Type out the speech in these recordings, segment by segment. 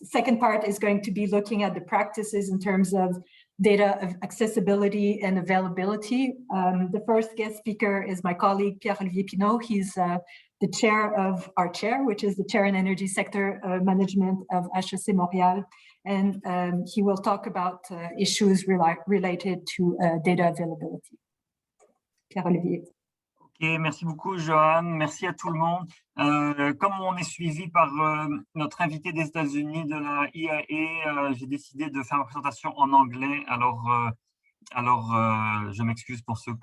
second part is going to be looking at the practices in terms of data of accessibility and availability. The first guest speaker is my colleague, Pierre-Olivier Pinault. He's the chair of our chair, which is the chair in energy sector management of HEC Montréal. And he will talk about issues related to data availability. Pierre-Olivier. Ok, merci beaucoup, Joanne. Merci à tout le monde. Comme on est suivi par notre invité des États-Unis de la IAE, j'ai décidé de faire ma présentation en anglais. Alors je m'excuse pour ceux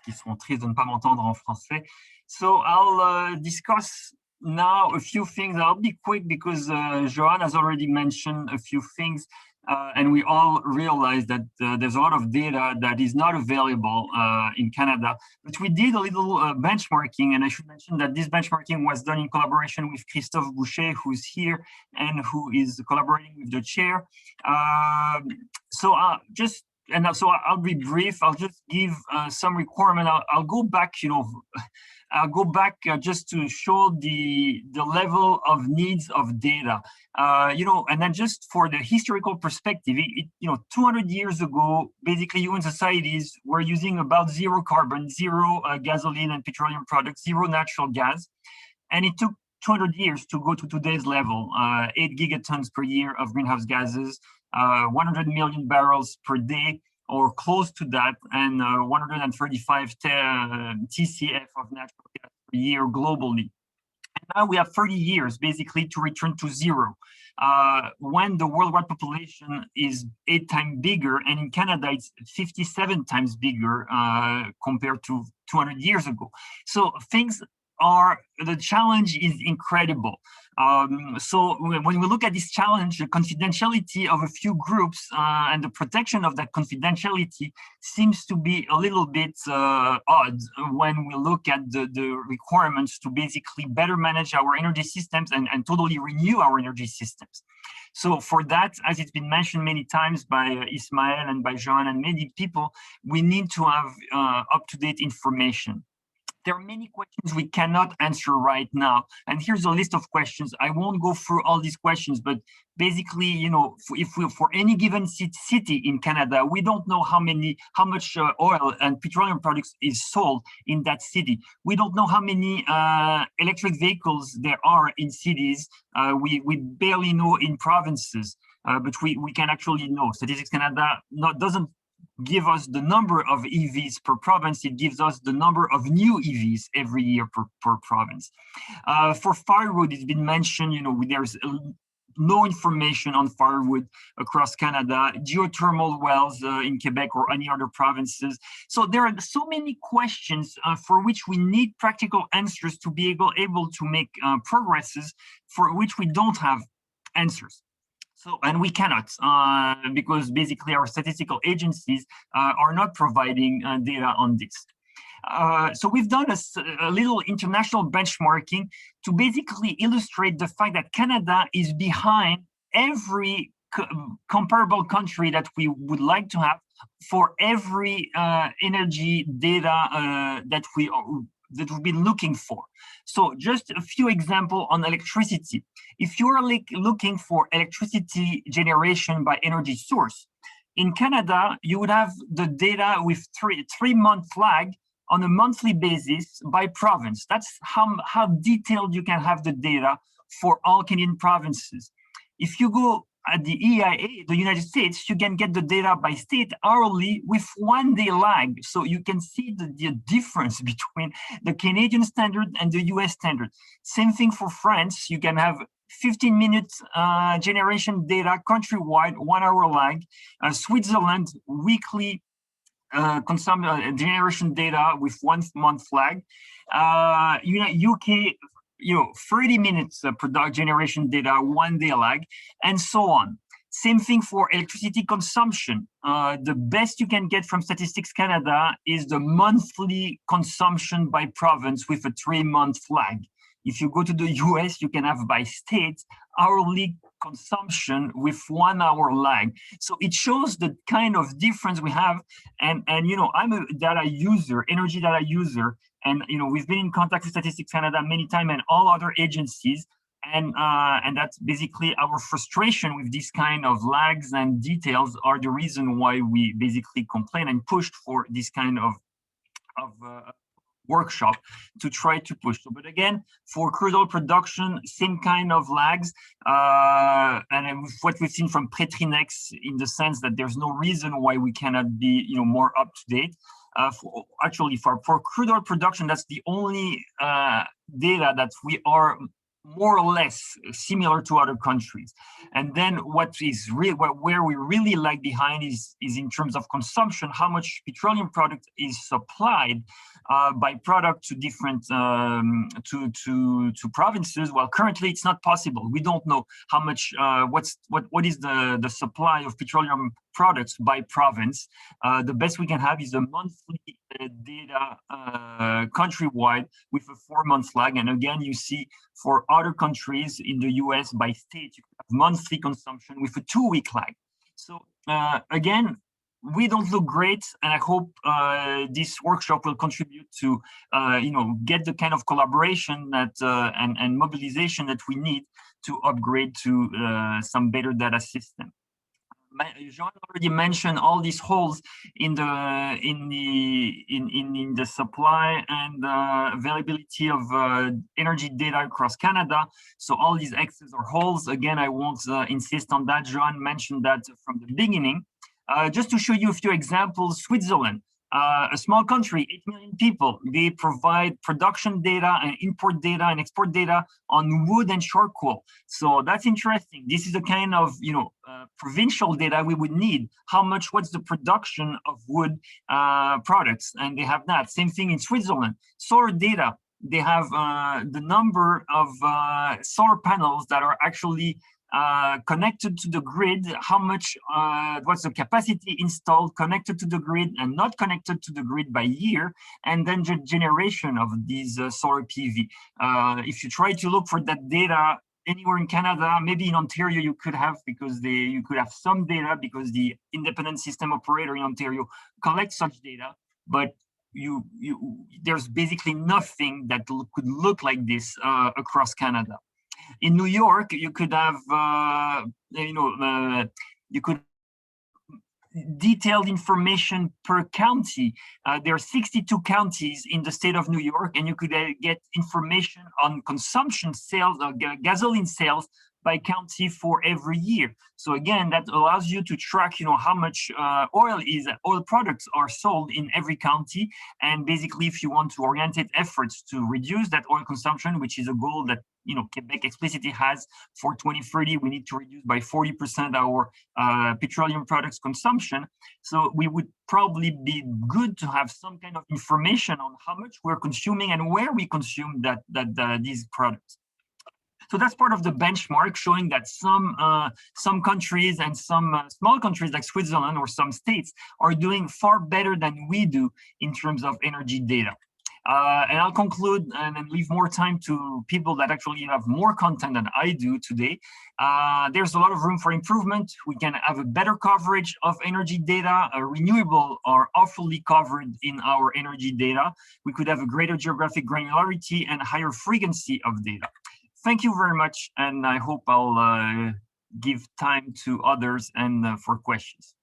qui seront tristes de ne pas m'entendre en français. So I'll discuss now a few things. I'll be quick because Joanne has already mentioned a few things. And we all realize that there's a lot of data that is not available in Canada. But we did a little benchmarking, and I should mention that this benchmarking was done in collaboration with Christophe Boucher, who's here and who is collaborating with the chair. So I'll be brief. I'll just give some requirement. I'll go back, I'll go back just to show the level of needs of data, and then just for the historical perspective, 200 years ago, basically human societies were using about zero carbon, zero gasoline and petroleum products, zero natural gas. And it took 200 years to go to today's level, 8 gigatons per year of greenhouse gases, 100 million barrels per day, or close to that, and 135 TCF of natural gas per year globally. And now we have 30 years basically to return to zero, when the worldwide population is 8 times bigger, and in Canada it's 57 times bigger compared to 200 years ago. So the challenge is incredible. So when we look at this challenge, the confidentiality of a few groups and the protection of that confidentiality seems to be a little bit odd when we look at the requirements to basically better manage our energy systems and totally renew our energy systems. So for that, as it's been mentioned many times by Ismael and by Joanne and many people, we need to have up-to-date information. There are many questions we cannot answer right now. And here's a list of questions. I won't go through all these questions, but basically, for any given city in Canada, we don't know how much oil and petroleum products is sold in that city. We don't know how many electric vehicles there are in cities. We barely know in provinces, but we can actually know. Statistics Canada doesn't give us the number of EVs per province. It gives us the number of new EVs every year per province. For firewood, it's been mentioned, there's no information on firewood across Canada, geothermal wells in Quebec or any other provinces. So there are so many questions for which we need practical answers to be able to make progresses for which we don't have answers. And we cannot, because basically our statistical agencies are not providing data on this. So we've done a little international benchmarking to basically illustrate the fact that Canada is behind every comparable country that we would like to have for every energy data that we've been looking for. So just a few examples on electricity. If you're looking for electricity generation by energy source, in Canada, you would have the data with three-month lag on a monthly basis by province. That's how detailed you can have the data for all Canadian provinces. If you go at the EIA, the United States, you can get the data by state hourly with 1 day lag. So you can see the difference between the Canadian standard and the US standard. Same thing for France. You can have 15 minutes generation data countrywide, 1 hour lag. Switzerland, weekly generation data with 1 month lag. UK, 30 minutes product generation data, 1 day lag, and so on. Same thing for electricity consumption. The best you can get from Statistics Canada is the monthly consumption by province with a 3-month lag. If you go to the US, you can have by state hourly consumption with 1 hour lag. So it shows the kind of difference we have. And I'm a data user, energy data user. And we've been in contact with Statistics Canada many times and all other agencies. And that's basically our frustration with this kind of lags and details are the reason why we basically complain and pushed for this kind of workshop to try to push. So, but again, for crude oil production, same kind of lags, and with what we've seen from Petrinex, in the sense that there's no reason why we cannot be, more up to date. Actually, for crude oil production, that's the only data that we are more or less similar to other countries. And then where we really lag behind is in terms of consumption, how much petroleum product is supplied by product to different to provinces. Well, currently it's not possible. We don't know how much what is the supply of petroleum products by province. The best we can have is a monthly data countrywide with a 4-month lag. And again, you see for other countries in the US by state, you have monthly consumption with a 2-week lag. So again, we don't look great, and I hope this workshop will contribute to, get the kind of collaboration that and mobilization that we need to upgrade to some better data system. Jean already mentioned all these holes in the supply and availability of energy data across Canada. So all these X's or holes. Again, I won't insist on that. Joan mentioned that from the beginning. Just to show you a few examples, Switzerland, a small country, 8 million people, they provide production data and import data and export data on wood and charcoal. So that's interesting. This is the kind of, provincial data we would need. What's the production of wood products? And they have that. Same thing in Switzerland. Solar data, they have the number of solar panels that are actually connected to the grid, how much, what's the capacity installed, connected to the grid and not connected to the grid by year, and then the generation of these solar PV. If you try to look for that data anywhere in Canada, maybe in Ontario you could have, because you could have some data because the independent system operator in Ontario collects such data, but there's basically nothing that could look like this across Canada. In New York, you could have, you could detailed information per county. There are 62 counties in the state of New York, and you could get information on consumption sales, gasoline sales by county for every year. So again, that allows you to track, how much oil products are sold in every county. And basically, if you want to orientate efforts to reduce that oil consumption, which is a goal that Quebec explicitly has for 2030, we need to reduce by 40% our petroleum products consumption. So we would probably be good to have some kind of information on how much we're consuming and where we consume these products. So that's part of the benchmark, showing that some countries and some small countries like Switzerland or some states are doing far better than we do in terms of energy data. And I'll conclude and then leave more time to people that actually have more content than I do today. There's a lot of room for improvement. We can have a better coverage of energy data. Renewable are awfully covered in our energy data. We could have a greater geographic granularity and higher frequency of data. Thank you very much, and I hope I'll give time to others and for questions.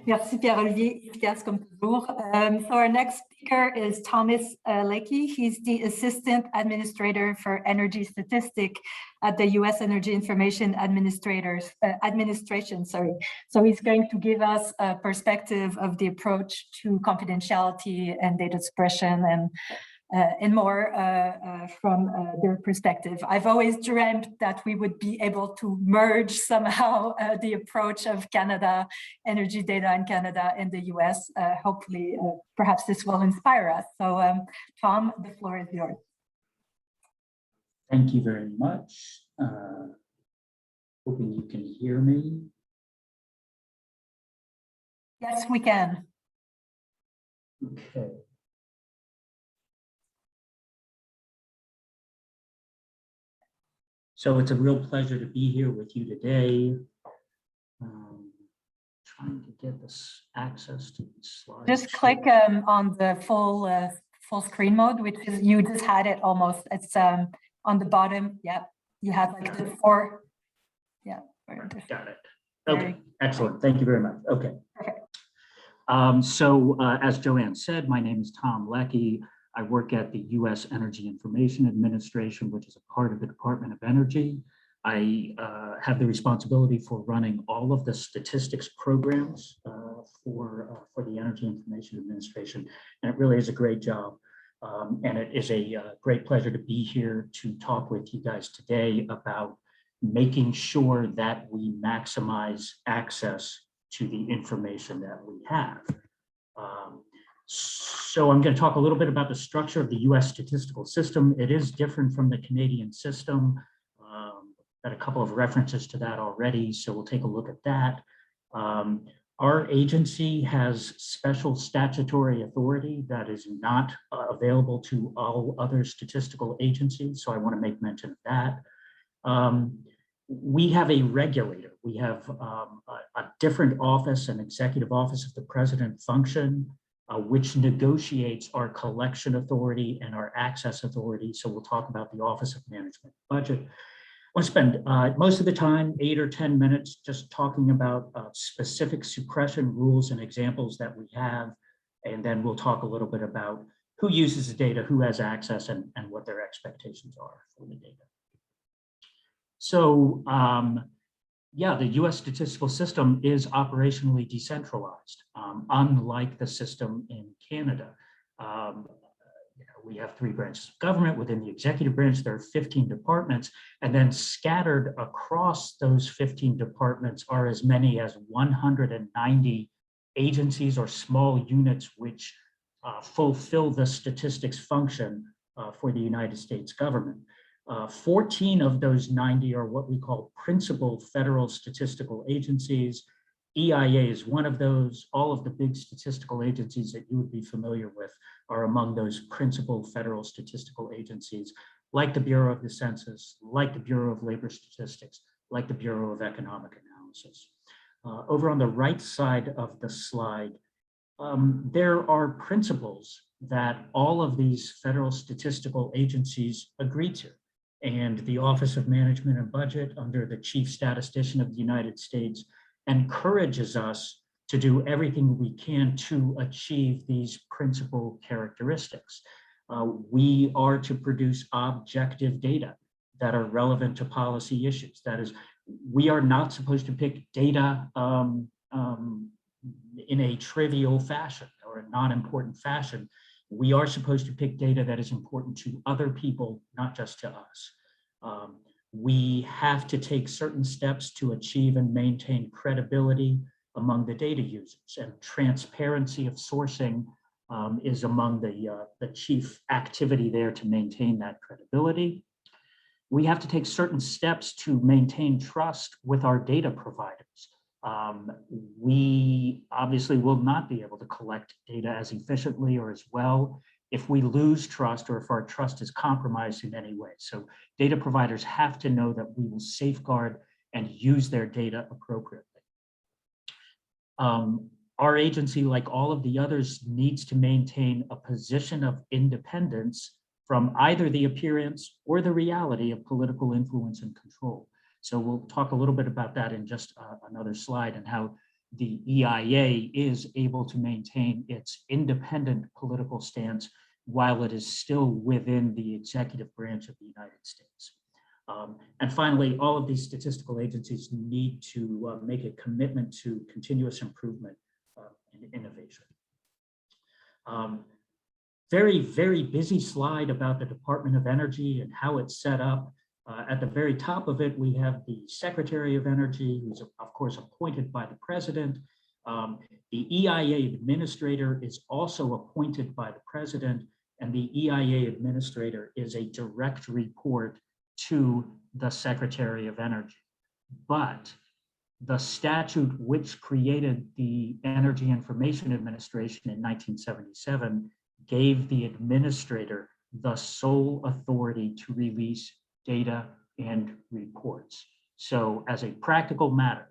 Merci Pierre-Olivier, efficace comme toujours. So our next speaker is Thomas Leckie. He's the Assistant Administrator for Energy Statistics at the U.S. Energy Information Administration. So he's going to give us a perspective of the approach to confidentiality and data suppression and more from their perspective. I've always dreamt that we would be able to merge somehow the approach of Canada, energy data in Canada and the US. Hopefully, perhaps this will inspire us. So Tom, the floor is yours. Thank you very much. Hoping you can hear me. Yes, we can. Okay. So it's a real pleasure to be here with you today. Trying to get this access to the slides. Just click on the full screen mode, which is, you just had it almost. It's on the bottom, yeah, you have like the four. Yeah. Got it. Okay, excellent. Thank you very much. Okay. So as Joanne said, my name is Tom Leckie. I work at the U.S. Energy Information Administration, which is a part of the Department of Energy. I have the responsibility for running all of the statistics programs for the Energy Information Administration, and it really is a great job. And it is a great pleasure to be here to talk with you guys today about making sure that we maximize access to the information that we have. So I'm going to talk a little bit about the structure of the US statistical system. It is different from the Canadian system. Got a couple of references to that already, so we'll take a look at that. Our agency has special statutory authority that is not available to all other statistical agencies, so I want to make mention of that. We have a regulator. We have a different office, an executive office of the president function, which negotiates our collection authority and our access authority. So we'll talk about the Office of Management and Budget. I want to spend most of the time, 8 or 10 minutes, just talking about specific suppression rules and examples that we have. And then we'll talk a little bit about who uses the data, who has access, and what their expectations are for the data. So yeah, the US statistical system is operationally decentralized, unlike the system in Canada. We have 3 branches of government. Within the executive branch, there are 15 departments, and then scattered across those 15 departments are as many as 190 agencies or small units which fulfill the statistics function for the United States government. 14 of those 90 are what we call principal federal statistical agencies. EIA is one of those. All of the big statistical agencies that you would be familiar with are among those principal federal statistical agencies, like the Bureau of the Census, like the Bureau of Labor Statistics, like the Bureau of Economic Analysis. Over on the right side of the slide, there are principles that all of these federal statistical agencies agree to. And the Office of Management and Budget, under the Chief Statistician of the United States, encourages us to do everything we can to achieve these principal characteristics. We are to produce objective data that are relevant to policy issues. That is, we are not supposed to pick data in a trivial fashion or a non-important fashion. We are supposed to pick data that is important to other people, not just to us. We have to take certain steps to achieve and maintain credibility among the data users, and transparency of sourcing is among the chief activity there to maintain that credibility. We have to take certain steps to maintain trust with our data providers. We obviously will not be able to collect data as efficiently or as well if we lose trust or if our trust is compromised in any way. So data providers have to know that we will safeguard and use their data appropriately. Our agency, like all of the others, needs to maintain a position of independence from either the appearance or the reality of political influence and control. So we'll talk a little bit about that in just another slide, and how the EIA is able to maintain its independent political stance while it is still within the executive branch of the United States. And finally, all of these statistical agencies need to make a commitment to continuous improvement and innovation. Very, very busy slide about the Department of Energy and how it's set up. At the very top of it, we have the Secretary of Energy, who's of course appointed by the President. The EIA Administrator is also appointed by the President, and the EIA Administrator is a direct report to the Secretary of Energy. But the statute which created the Energy Information Administration in 1977 gave the administrator the sole authority to release data and reports. So as a practical matter,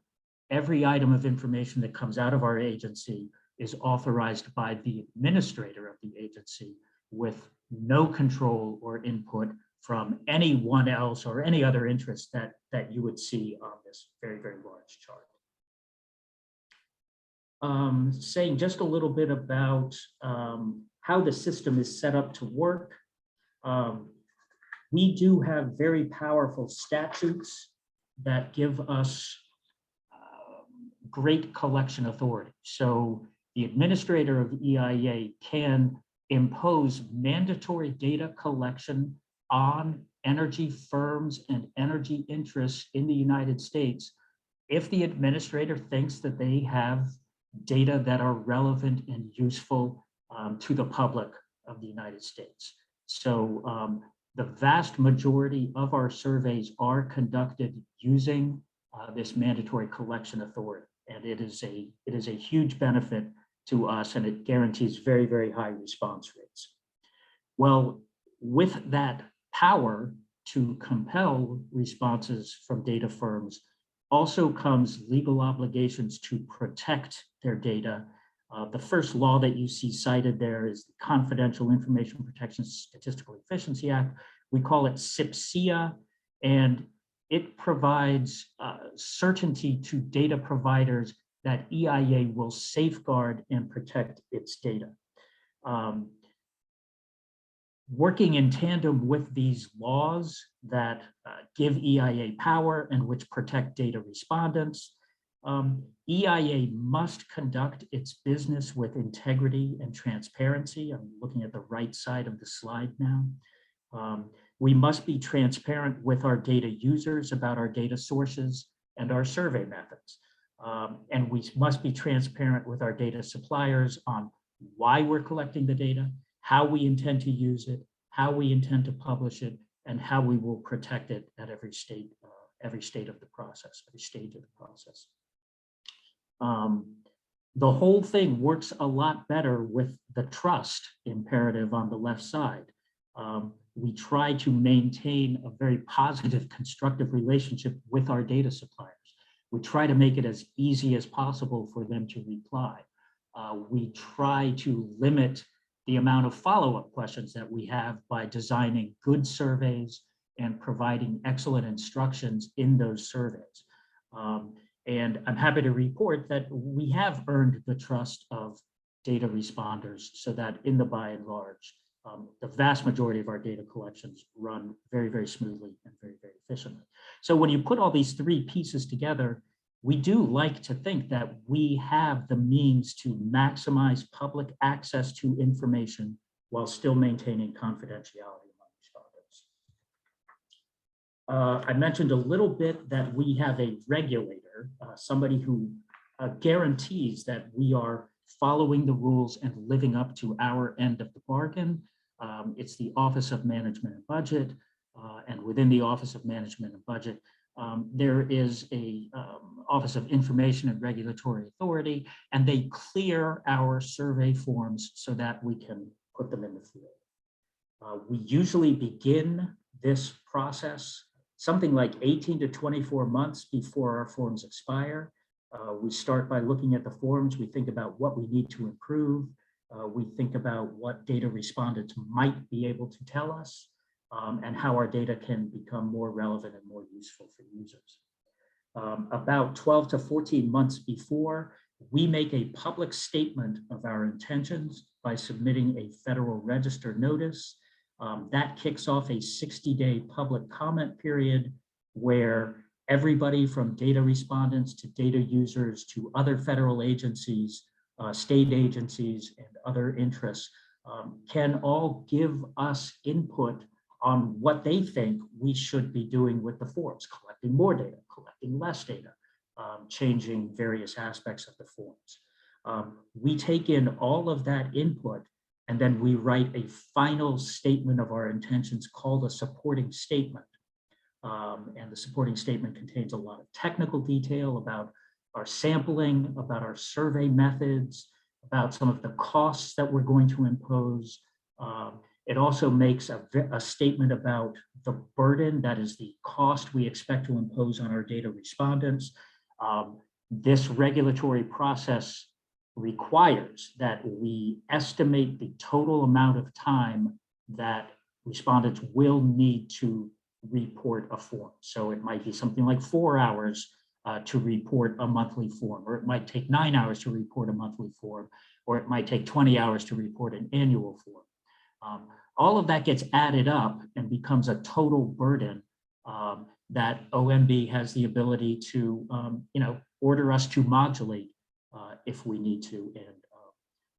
every item of information that comes out of our agency is authorized by the administrator of the agency, with no control or input from anyone else or any other interest that you would see on this very, very large chart. Saying just a little bit about how the system is set up to work. We do have very powerful statutes that give us great collection authority. So the administrator of EIA can impose mandatory data collection on energy firms and energy interests in the United States if the administrator thinks that they have data that are relevant and useful to the public of the United States. So the vast majority of our surveys are conducted using this mandatory collection authority, and it is a huge benefit to us, and it guarantees very, very high response rates. Well, with that power to compel responses from data firms also comes legal obligations to protect their data. The first law that you see cited there is the Confidential Information Protection Statistical Efficiency Act. We call it SIPSIA, and it provides certainty to data providers that EIA will safeguard and protect its data. Working in tandem with these laws that give EIA power and which protect data respondents, EIA must conduct its business with integrity and transparency. I'm looking at the right side of the slide now. We must be transparent with our data users about our data sources and our survey methods. And we must be transparent with our data suppliers on why we're collecting the data, how we intend to use it, how we intend to publish it, and how we will protect it at every stage of the process, every stage of the process. The whole thing works a lot better with the trust imperative on the left side. We try to maintain a very positive, constructive relationship with our data suppliers. We try to make it as easy as possible for them to reply. We try to limit the amount of follow-up questions that we have by designing good surveys and providing excellent instructions in those surveys. And I'm happy to report that we have earned the trust of data responders so that in the by and large, the vast majority of our data collections run very, very smoothly and very, very efficiently. So when you put all these three pieces together, we do like to think that we have the means to maximize public access to information while still maintaining confidentiality among respondents. I mentioned a little bit that we have a regulator, somebody who guarantees that we are following the rules and living up to our end of the bargain. It's the Office of Management and Budget, and within the Office of Management and Budget, there is a Office of Information and Regulatory Authority, and they clear our survey forms so that we can put them in the field. We usually begin this process something like 18 to 24 months before our forms expire. We start by looking at the forms. We think about what we need to improve. We think about what data respondents might be able to tell us, and how our data can become more relevant and more useful for users. About 12 to 14 months before, we make a public statement of our intentions by submitting a Federal Register notice. That kicks off a 60-day public comment period where everybody from data respondents to data users to other federal agencies, state agencies, and other interests can all give us input on what they think we should be doing with the forms, collecting more data, collecting less data, changing various aspects of the forms. We take in all of that input, and then we write a final statement of our intentions called a supporting statement. And the supporting statement contains a lot of technical detail about our sampling, about our survey methods, about some of the costs that we're going to impose. It also makes a statement about the burden, that is the cost we expect to impose on our data respondents. This regulatory process requires that we estimate the total amount of time that respondents will need to report a form. So it might be something like 4 hours to report a monthly form, or it might take 9 hours to report a monthly form, or it might take 20 hours to report an annual form. All of that gets added up and becomes a total burden that OMB has the ability to, order us to modulate if we need to. And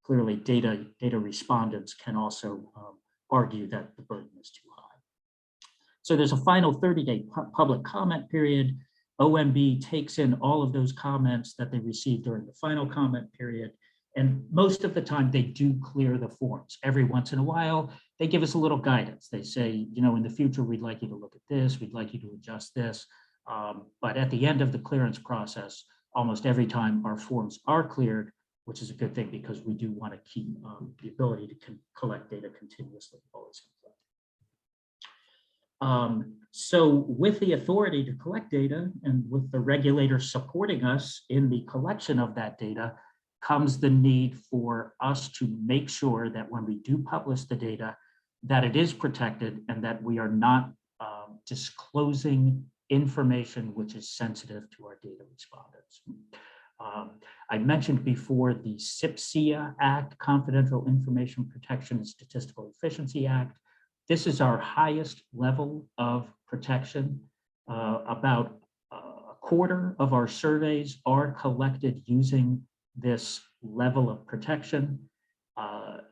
clearly data respondents can also argue that the burden is too high. So there's a final 30-day public comment period. OMB takes in all of those comments that they received during the final comment period. And most of the time they do clear the forms. Every once in a while, they give us a little guidance. They say, in the future, we'd like you to look at this. We'd like you to adjust this. But at the end of the clearance process, almost every time our forms are cleared, which is a good thing because we do want to keep the ability to collect data continuously, always. So with the authority to collect data and with the regulator supporting us in the collection of that data comes the need for us to make sure that when we do publish the data, that it is protected and that we are not disclosing information which is sensitive to our data respondents. I mentioned before the SIPSIA Act, Confidential Information Protection and Statistical Efficiency Act. This is our highest level of protection. About a quarter of our surveys are collected using this level of protection.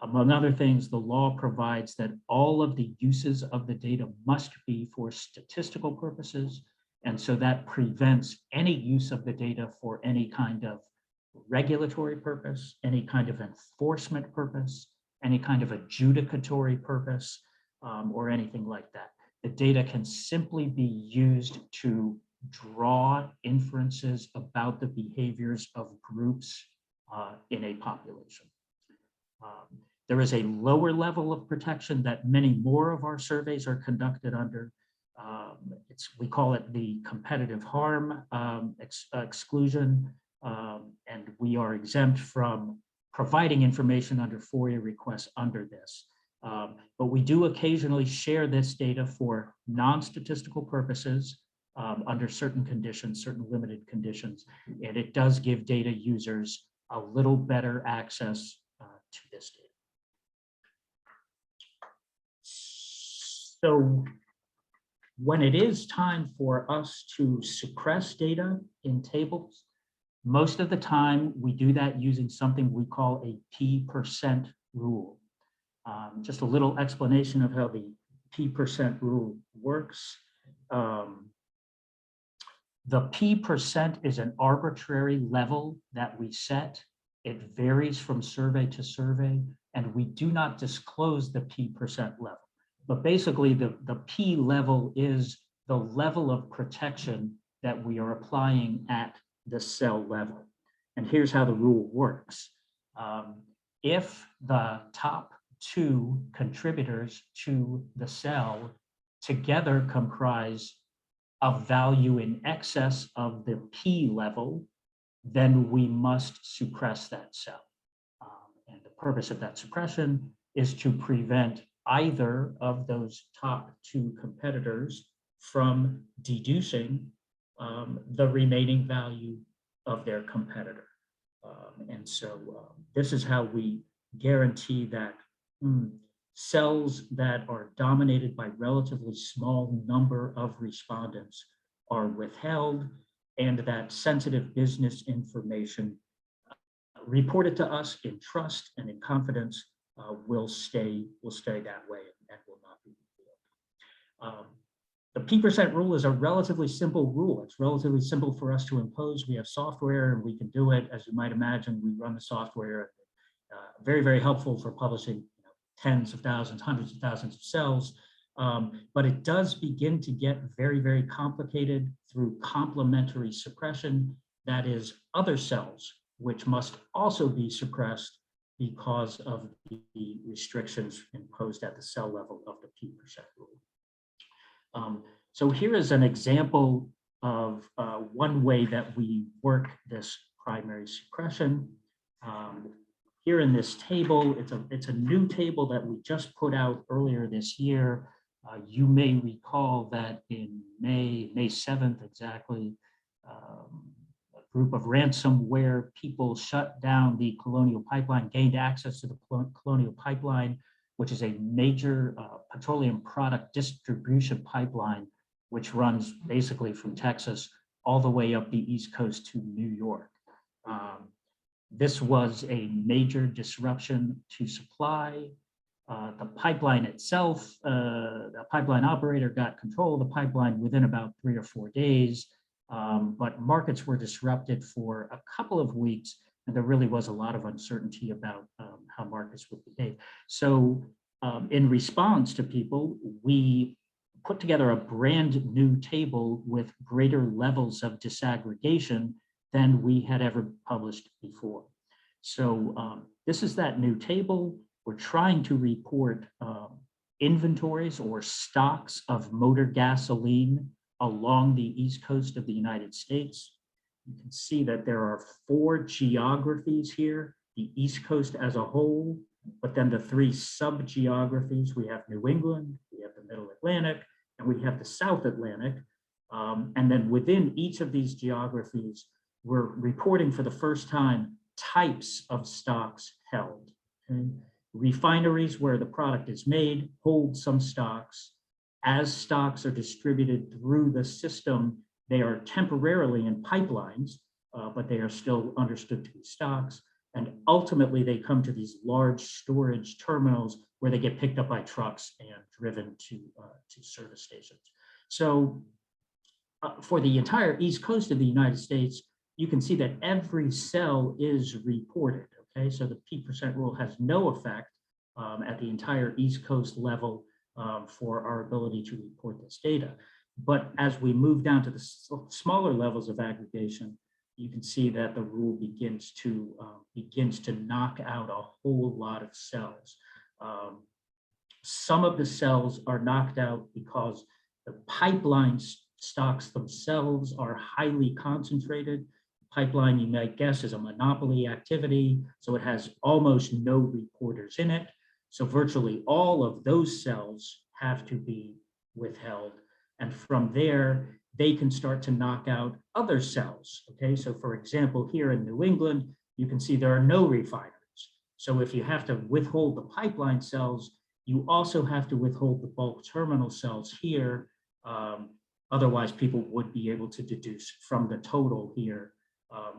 Among other things, the law provides that all of the uses of the data must be for statistical purposes. And so that prevents any use of the data for any kind of regulatory purpose, any kind of enforcement purpose, any kind of adjudicatory purpose, or anything like that. The data can simply be used to draw inferences about the behaviors of groups in a population. There is a lower level of protection that many more of our surveys are conducted under. We call it the competitive harm exclusion, and we are exempt from providing information under FOIA requests under this. But we do occasionally share this data for non-statistical purposes under certain conditions, certain limited conditions, and it does give data users a little better access to this data. So when it is time for us to suppress data in tables, most of the time we do that using something we call a P% rule. Just a little explanation of how the P% rule works. The P% is an arbitrary level that we set. It varies from survey to survey, and we do not disclose the P% level. But basically, the P level is the level of protection that we are applying at the cell level. And here's how the rule works. If the top 2 contributors to the cell together comprise a value in excess of the P level, then we must suppress that cell. And the purpose of that suppression is to prevent either of those top 2 competitors from deducing the remaining value of their competitor. And so this is how we guarantee that cells that are dominated by relatively small number of respondents are withheld, and that sensitive business information reported to us in trust and in confidence will stay that way and will not be revealed. The P% rule is a relatively simple rule. It's relatively simple for us to impose. We have software and we can do it. As you might imagine, we run the software. Very, very helpful for publishing tens of thousands, hundreds of thousands of cells. But it does begin to get very, very complicated through complementary suppression. That is, other cells, which must also be suppressed because of the restrictions imposed at the cell level of the P% rule. So here is an example of one way that we work this primary suppression. here in this table, it's a new table that we just put out earlier this year. You may recall that in May 7th exactly, a group of ransomware people shut down the Colonial Pipeline, gained access to the Colonial Pipeline, which is a major petroleum product distribution pipeline, which runs basically from Texas all the way up the East Coast to New York. This was a major disruption to supply. The pipeline itself, the pipeline operator got control of the pipeline within about 3 or 4 days, but markets were disrupted for a couple of weeks, and there really was a lot of uncertainty about how markets would behave. So in response to people, we put together a brand new table with greater levels of disaggregation than we had ever published before. So this is that new table. We're trying to report inventories or stocks of motor gasoline along the East Coast of the United States. You can see that there are 4 geographies here, the East Coast as a whole, but then the 3 sub-geographies. We have New England, we have the Middle Atlantic, and we have the South Atlantic. And then within each of these geographies, we're reporting for the first time types of stocks held. Okay? Refineries where the product is made hold some stocks. As stocks are distributed through the system, they are temporarily in pipelines, but they are still understood to be stocks. And ultimately, they come to these large storage terminals where they get picked up by trucks and driven to service stations. So for the entire East Coast of the United States, you can see that every cell is reported. Okay, so the P% rule has no effect at the entire East Coast level for our ability to report this data. But as we move down to the smaller levels of aggregation, you can see that the rule begins to knock out a whole lot of cells. Some of the cells are knocked out because the pipeline stocks themselves are highly concentrated. Pipeline, you might guess, is a monopoly activity, so it has almost no reporters in it. So virtually all of those cells have to be withheld. And from there, they can start to knock out other cells. Okay, so for example, here in New England, you can see there are no refineries. So if you have to withhold the pipeline cells, you also have to withhold the bulk terminal cells here. Otherwise, people would be able to deduce from the total here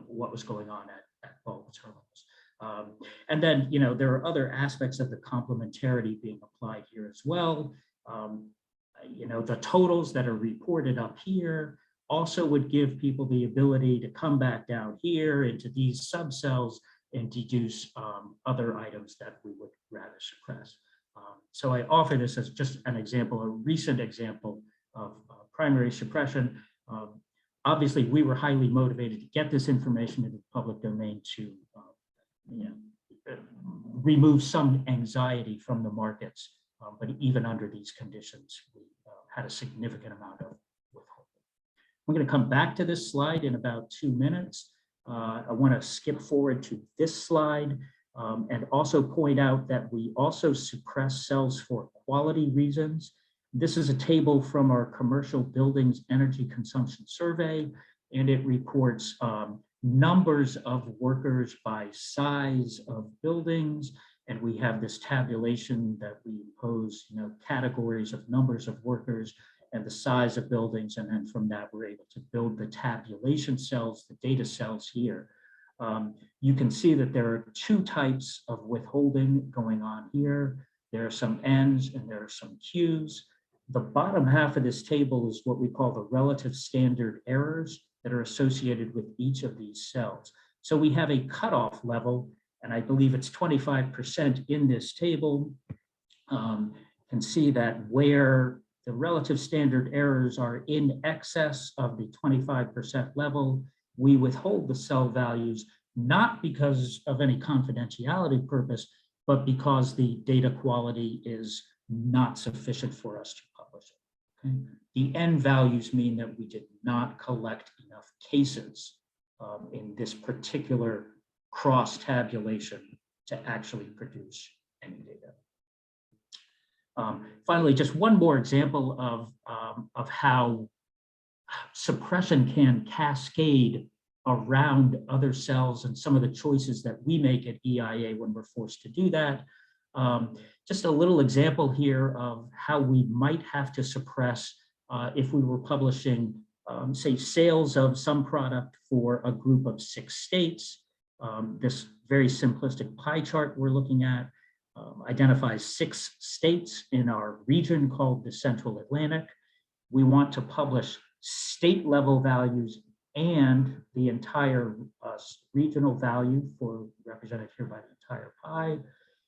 what was going on at bulk terminals. And then, you know, there are other aspects of the complementarity being applied here as well. You know, the totals that are reported up here also would give people the ability to come back down here into these subcells and deduce other items that we would rather suppress. So I offer this as just an example, a recent example of primary suppression. Obviously, we were highly motivated to get this information into the public domain to remove some anxiety from the markets. But even under these conditions, we had a significant amount of withholding. I'm going to come back to this slide in about 2 minutes. I want to skip forward to this slide and also point out that we also suppress cells for quality reasons. This is a table from our Commercial Buildings Energy Consumption Survey, and it reports numbers of workers by size of buildings. And we have this tabulation that we impose, you know, categories of numbers of workers and the size of buildings. And then from that, we're able to build the tabulation cells, the data cells here. You can see that there are 2 types of withholding going on here. There are some N's and there are some Q's. The bottom half of this table is what we call the relative standard errors that are associated with each of these cells. So we have a cutoff level, and I believe it's 25% in this table. Can see that where the relative standard errors are in excess of the 25% level, we withhold the cell values, not because of any confidentiality purpose, but because the data quality is not sufficient for us to publish it. Okay? The N values mean that we did not collect enough cases in this particular cross tabulation to actually produce any data. Finally, just one more example of how suppression can cascade around other cells and some of the choices that we make at EIA when we're forced to do that. Just a little example here of how we might have to suppress if we were publishing, say, sales of some product for a group of 6 states. This very simplistic pie chart we're looking at identifies 6 states in our region called the Central Atlantic. We want to publish state level values and the entire regional value represented here by the entire pie.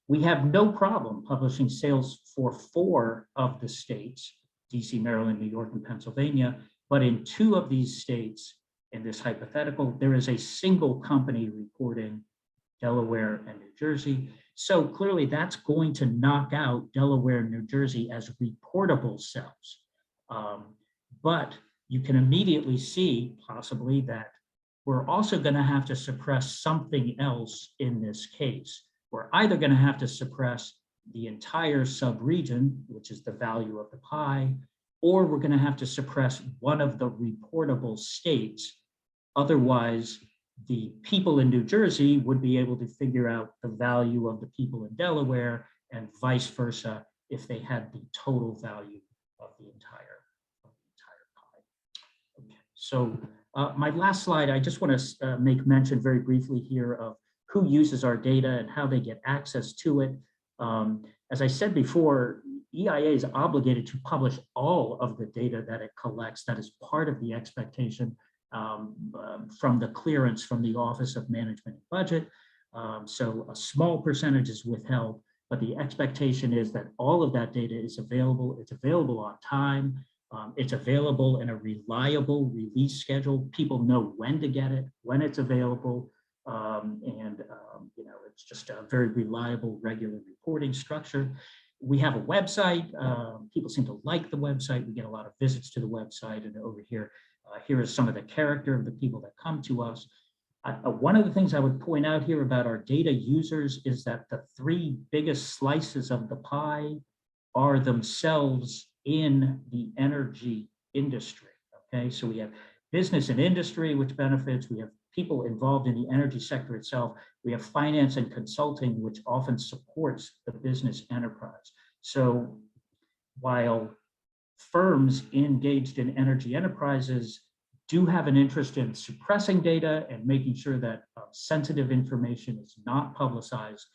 We have no problem publishing sales for 4 of the states, DC, Maryland, New York, and Pennsylvania, but in 2 of these states, in this hypothetical, there is a single company reporting Delaware and New Jersey. So clearly that's going to knock out Delaware and New Jersey as reportable cells. But you can immediately see possibly that we're also going to have to suppress something else in this case. We're either going to have to suppress the entire subregion, which is the value of the pie, or we're going to have to suppress one of the reportable states. Otherwise, the people in New Jersey would be able to figure out the value of the people in Delaware and vice versa if they had the total value of the entire pie. Okay, so my last slide, I just want to make mention very briefly here of who uses our data and how they get access to it. As I said before, EIA is obligated to publish all of the data that it collects. That is part of the expectation from the clearance from the Office of Management and Budget. So a small percentage is withheld, but the expectation is that all of that data is available. It's available on time. It's available in a reliable release schedule. People know when to get it, when it's available. You know, it's just a very reliable, regular reporting structure. We have a website. People seem to like the website. We get a lot of visits to the website. And over here, here is some of the character of the people that come to us. One of the things I would point out here about our data users is that the 3 biggest slices of the pie are themselves in the energy industry. Okay, so we have business and industry, which benefits. We have people involved in the energy sector itself. We have finance and consulting, which often supports the business enterprise. So while firms engaged in energy enterprises do have an interest in suppressing data and making sure that sensitive information is not publicized,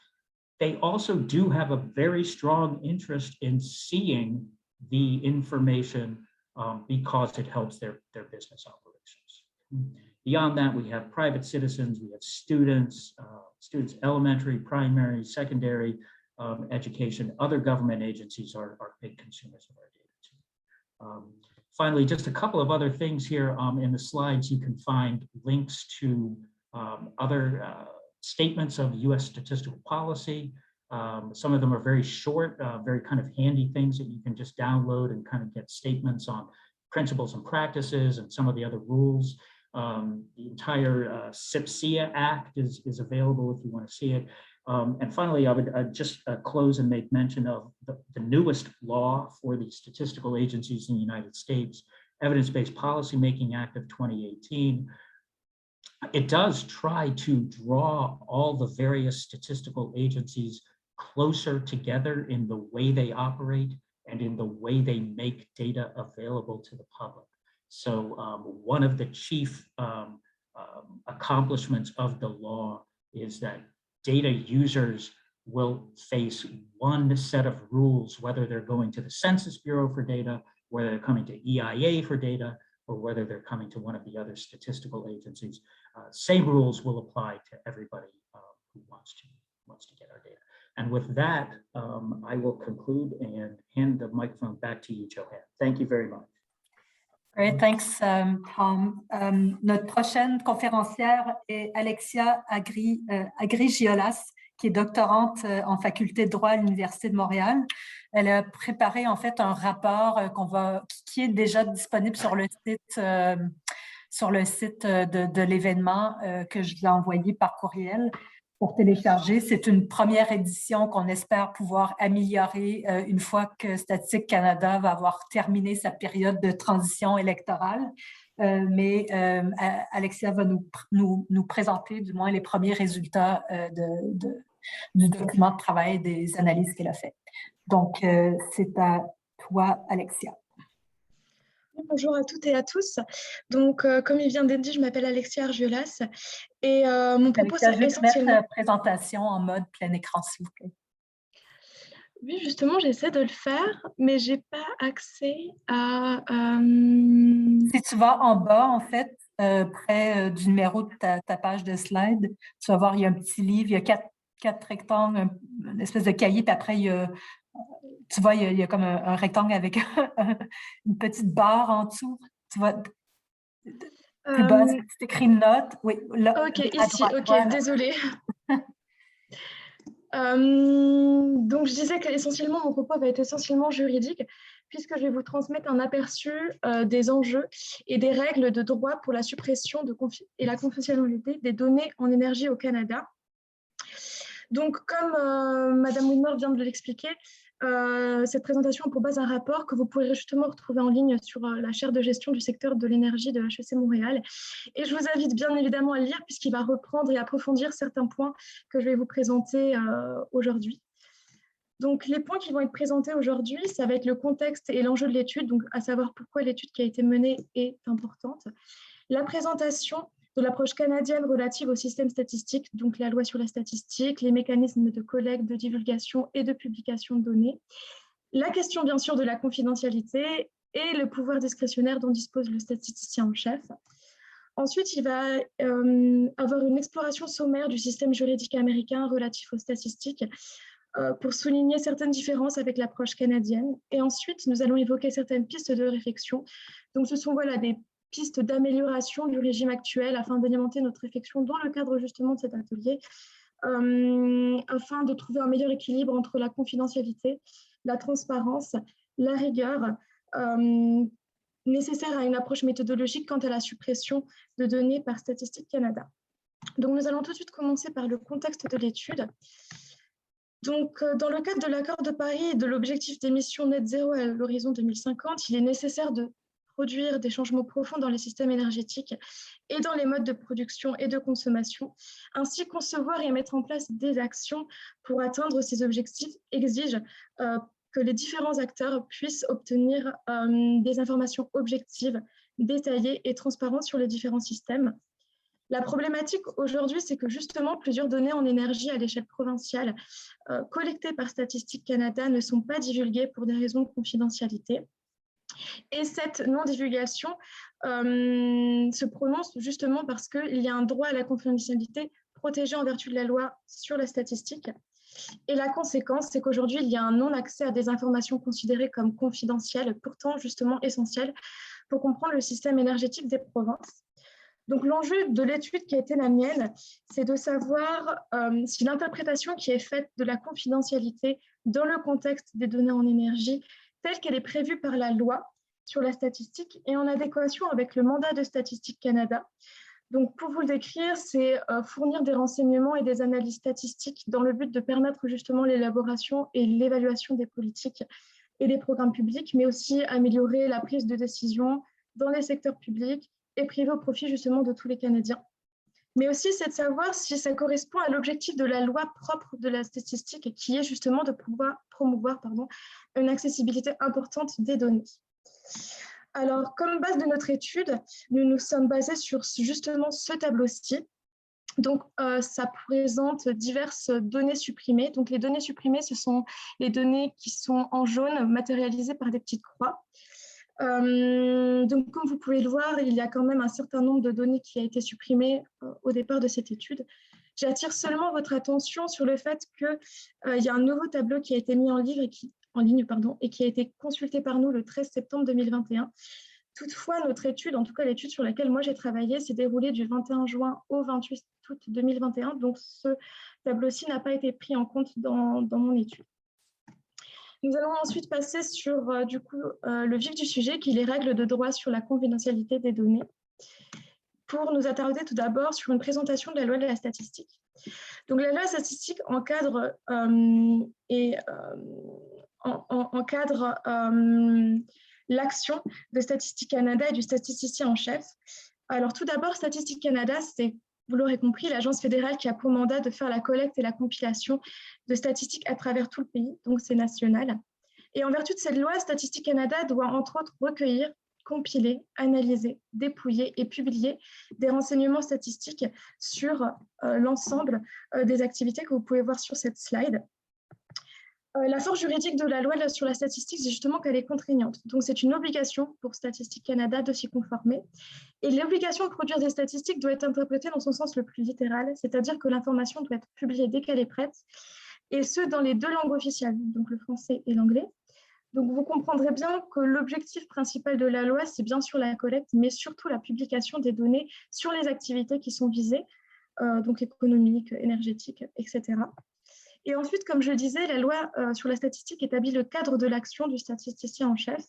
they also do have a very strong interest in seeing the information because it helps their business operations. Beyond that, we have private citizens, we have students, elementary, primary, secondary education. Other government agencies are big consumers of our data too. Finally, just a couple of other things here in the slides. You can find links to other statements of US statistical policy. Some of them are very short, very kind of handy things that you can just download and kind of get statements on principles and practices and some of the other rules. The entire SIPSIA Act is available if you want to see it. And finally, I would just close and make mention of the newest law for the statistical agencies in the United States, Evidence-Based Policymaking Act of 2018. It does try to draw all the various statistical agencies closer together in the way they operate and in the way they make data available to the public. So one of the chief accomplishments of the law is that data users will face one set of rules, whether they're going to the Census Bureau for data, whether they're coming to EIA for data, or whether they're coming to one of the other statistical agencies. Same rules will apply to everybody who wants to get our data. And with that, I will conclude and hand the microphone back to you, Joanne. Thank you very much. Great, thanks, Tom. Notre prochaine conférencière est Alexia Agrigiolas, qui est doctorante en faculté de droit à l'Université de Montréal. Elle a préparé en fait un rapport qui est déjà disponible sur le site de l'événement que je vous ai envoyé par courriel. pour télécharger. C'est une première édition qu'on espère pouvoir améliorer une fois que Statistique Canada va avoir terminé sa période de transition électorale. Mais Alexia va nous présenter du moins les premiers résultats du document de travail, des analyses qu'elle a fait. Donc, c'est à toi, Alexia. Bonjour à toutes et à tous. Donc, comme il vient d'être dit, je m'appelle Alexia Argiolas et mon propos, c'est essentiellement... Mettre la présentation en mode plein écran, s'il vous plaît. Oui, justement, j'essaie de le faire, mais je n'ai pas accès à... Si tu vas en bas, en fait, près du numéro de ta page de slide, tu vas voir, il y a un petit livre, il y a quatre rectangles, une espèce de cahier, puis après, tu vois, il y a comme un rectangle avec une petite barre en dessous. Tu vois, plus bas, c'est écrit note. Oui, là, ok, ici, droite, ok, voilà. désolée. Donc, je disais qu'essentiellement, mon propos va être essentiellement juridique, puisque je vais vous transmettre un aperçu des enjeux et des règles de droit pour la suppression et la confidentialité des données en énergie au Canada. Donc, comme Madame Widmer vient de l'expliquer, cette présentation a pour base un rapport que vous pourrez justement retrouver en ligne sur la chaire de gestion du secteur de l'énergie de HEC Montréal. Et je vous invite bien évidemment à le lire puisqu'il va reprendre et approfondir certains points que je vais vous présenter aujourd'hui. Donc, les points qui vont être présentés aujourd'hui, ça va être le contexte et l'enjeu de l'étude, donc à savoir pourquoi l'étude qui a été menée est importante. La présentation de l'approche canadienne relative au système statistique, donc la loi sur la statistique, les mécanismes de collecte, de divulgation et de publication de données. La question, bien sûr, de la confidentialité et le pouvoir discrétionnaire dont dispose le statisticien en chef. Ensuite, il va avoir une exploration sommaire du système juridique américain relatif aux statistiques pour souligner certaines différences avec l'approche canadienne. Et ensuite, nous allons évoquer certaines pistes de réflexion. Donc, ce sont des pistes d'amélioration du régime actuel afin d'alimenter notre réflexion dans le cadre justement de cet atelier, afin de trouver un meilleur équilibre entre la confidentialité, la transparence, la rigueur nécessaire à une approche méthodologique quant à la suppression de données par Statistique Canada. Donc, nous allons tout de suite commencer par le contexte de l'étude. Donc, dans le cadre de l'accord de Paris et de l'objectif d'émission net zéro à l'horizon 2050, il est nécessaire de produire des changements profonds dans les systèmes énergétiques et dans les modes de production et de consommation. Ainsi, concevoir et mettre en place des actions pour atteindre ces objectifs exige que les différents acteurs puissent obtenir des informations objectives, détaillées et transparentes sur les différents systèmes. La problématique aujourd'hui, c'est que justement, plusieurs données en énergie à l'échelle provinciale collectées par Statistique Canada ne sont pas divulguées pour des raisons de confidentialité. Et cette non-divulgation se prononce justement parce qu'il y a un droit à la confidentialité protégé en vertu de la loi sur la statistique. Et la conséquence, c'est qu'aujourd'hui, il y a un non-accès à des informations considérées comme confidentielles, pourtant justement essentielles pour comprendre le système énergétique des provinces. Donc, l'enjeu de l'étude qui a été la mienne, c'est de savoir si l'interprétation qui est faite de la confidentialité dans le contexte des données en énergie, telle qu'elle est prévue par la loi sur la statistique, est en adéquation avec le mandat de Statistique Canada. Donc, pour vous le décrire, c'est fournir des renseignements et des analyses statistiques dans le but de permettre justement l'élaboration et l'évaluation des politiques et des programmes publics, mais aussi améliorer la prise de décision dans les secteurs publics et privés au profit justement de tous les Canadiens. Mais aussi, c'est de savoir si ça correspond à l'objectif de la loi propre de la statistique, qui est justement de pouvoir promouvoir une accessibilité importante des données. Alors, comme base de notre étude, nous nous sommes basés sur justement ce tableau-ci. Donc, ça présente diverses données supprimées. Donc, les données supprimées, ce sont les données qui sont en jaune, matérialisées par des petites croix. Donc, comme vous pouvez le voir, il y a quand même un certain nombre de données qui a été supprimées au départ de cette étude. J'attire seulement votre attention sur le fait qu'il y a un nouveau tableau qui a été mis en ligne et qui a été consulté par nous le 13 septembre 2021. Toutefois, notre étude, en tout cas l'étude sur laquelle moi j'ai travaillé, s'est déroulée du 21 juin au 28 août 2021. Donc, ce tableau-ci n'a pas été pris en compte dans mon étude. Nous allons ensuite passer sur le vif du sujet, qui est les règles de droit sur la confidentialité des données. pour nous attarder tout d'abord sur une présentation de la loi de la statistique. Donc, la loi de la statistique encadre l'action de Statistique Canada et du statisticien en chef. Alors, tout d'abord, Statistique Canada, c'est, vous l'aurez compris, l'agence fédérale qui a pour mandat de faire la collecte et la compilation de statistiques à travers tout le pays, donc c'est national. Et en vertu de cette loi, Statistique Canada doit entre autres recueillir, compiler, analyser, dépouiller et publier des renseignements statistiques sur l'ensemble des activités que vous pouvez voir sur cette slide. La force juridique de la loi sur la statistique, c'est justement qu'elle est contraignante. Donc, c'est une obligation pour Statistique Canada de s'y conformer. Et l'obligation de produire des statistiques doit être interprétée dans son sens le plus littéral, c'est-à-dire que l'information doit être publiée dès qu'elle est prête, et ce, dans les deux langues officielles, donc le français et l'anglais. Donc, vous comprendrez bien que l'objectif principal de la loi, c'est bien sûr la collecte, mais surtout la publication des données sur les activités qui sont visées, donc économiques, énergétiques, etc. Et ensuite, comme je le disais, la loi sur la statistique établit le cadre de l'action du statisticien en chef.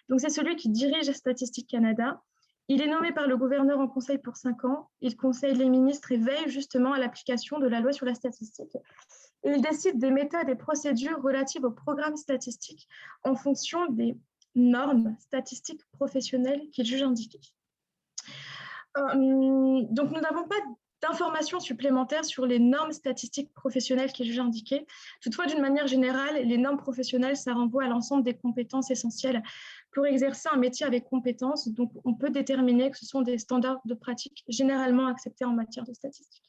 Donc, c'est celui qui dirige Statistique Canada. Il est nommé par le gouverneur en conseil pour 5 ans. Il conseille les ministres et veille justement à l'application de la loi sur la statistique. Et il décide des méthodes et procédures relatives au programme statistique en fonction des normes statistiques professionnelles qu'il juge indiquées. Donc, nous n'avons pas d'informations supplémentaires sur les normes statistiques professionnelles qui est jugé indiquées. Toutefois, d'une manière générale, les normes professionnelles, ça renvoie à l'ensemble des compétences essentielles pour exercer un métier avec compétences. Donc, on peut déterminer que ce sont des standards de pratique généralement acceptés en matière de statistique.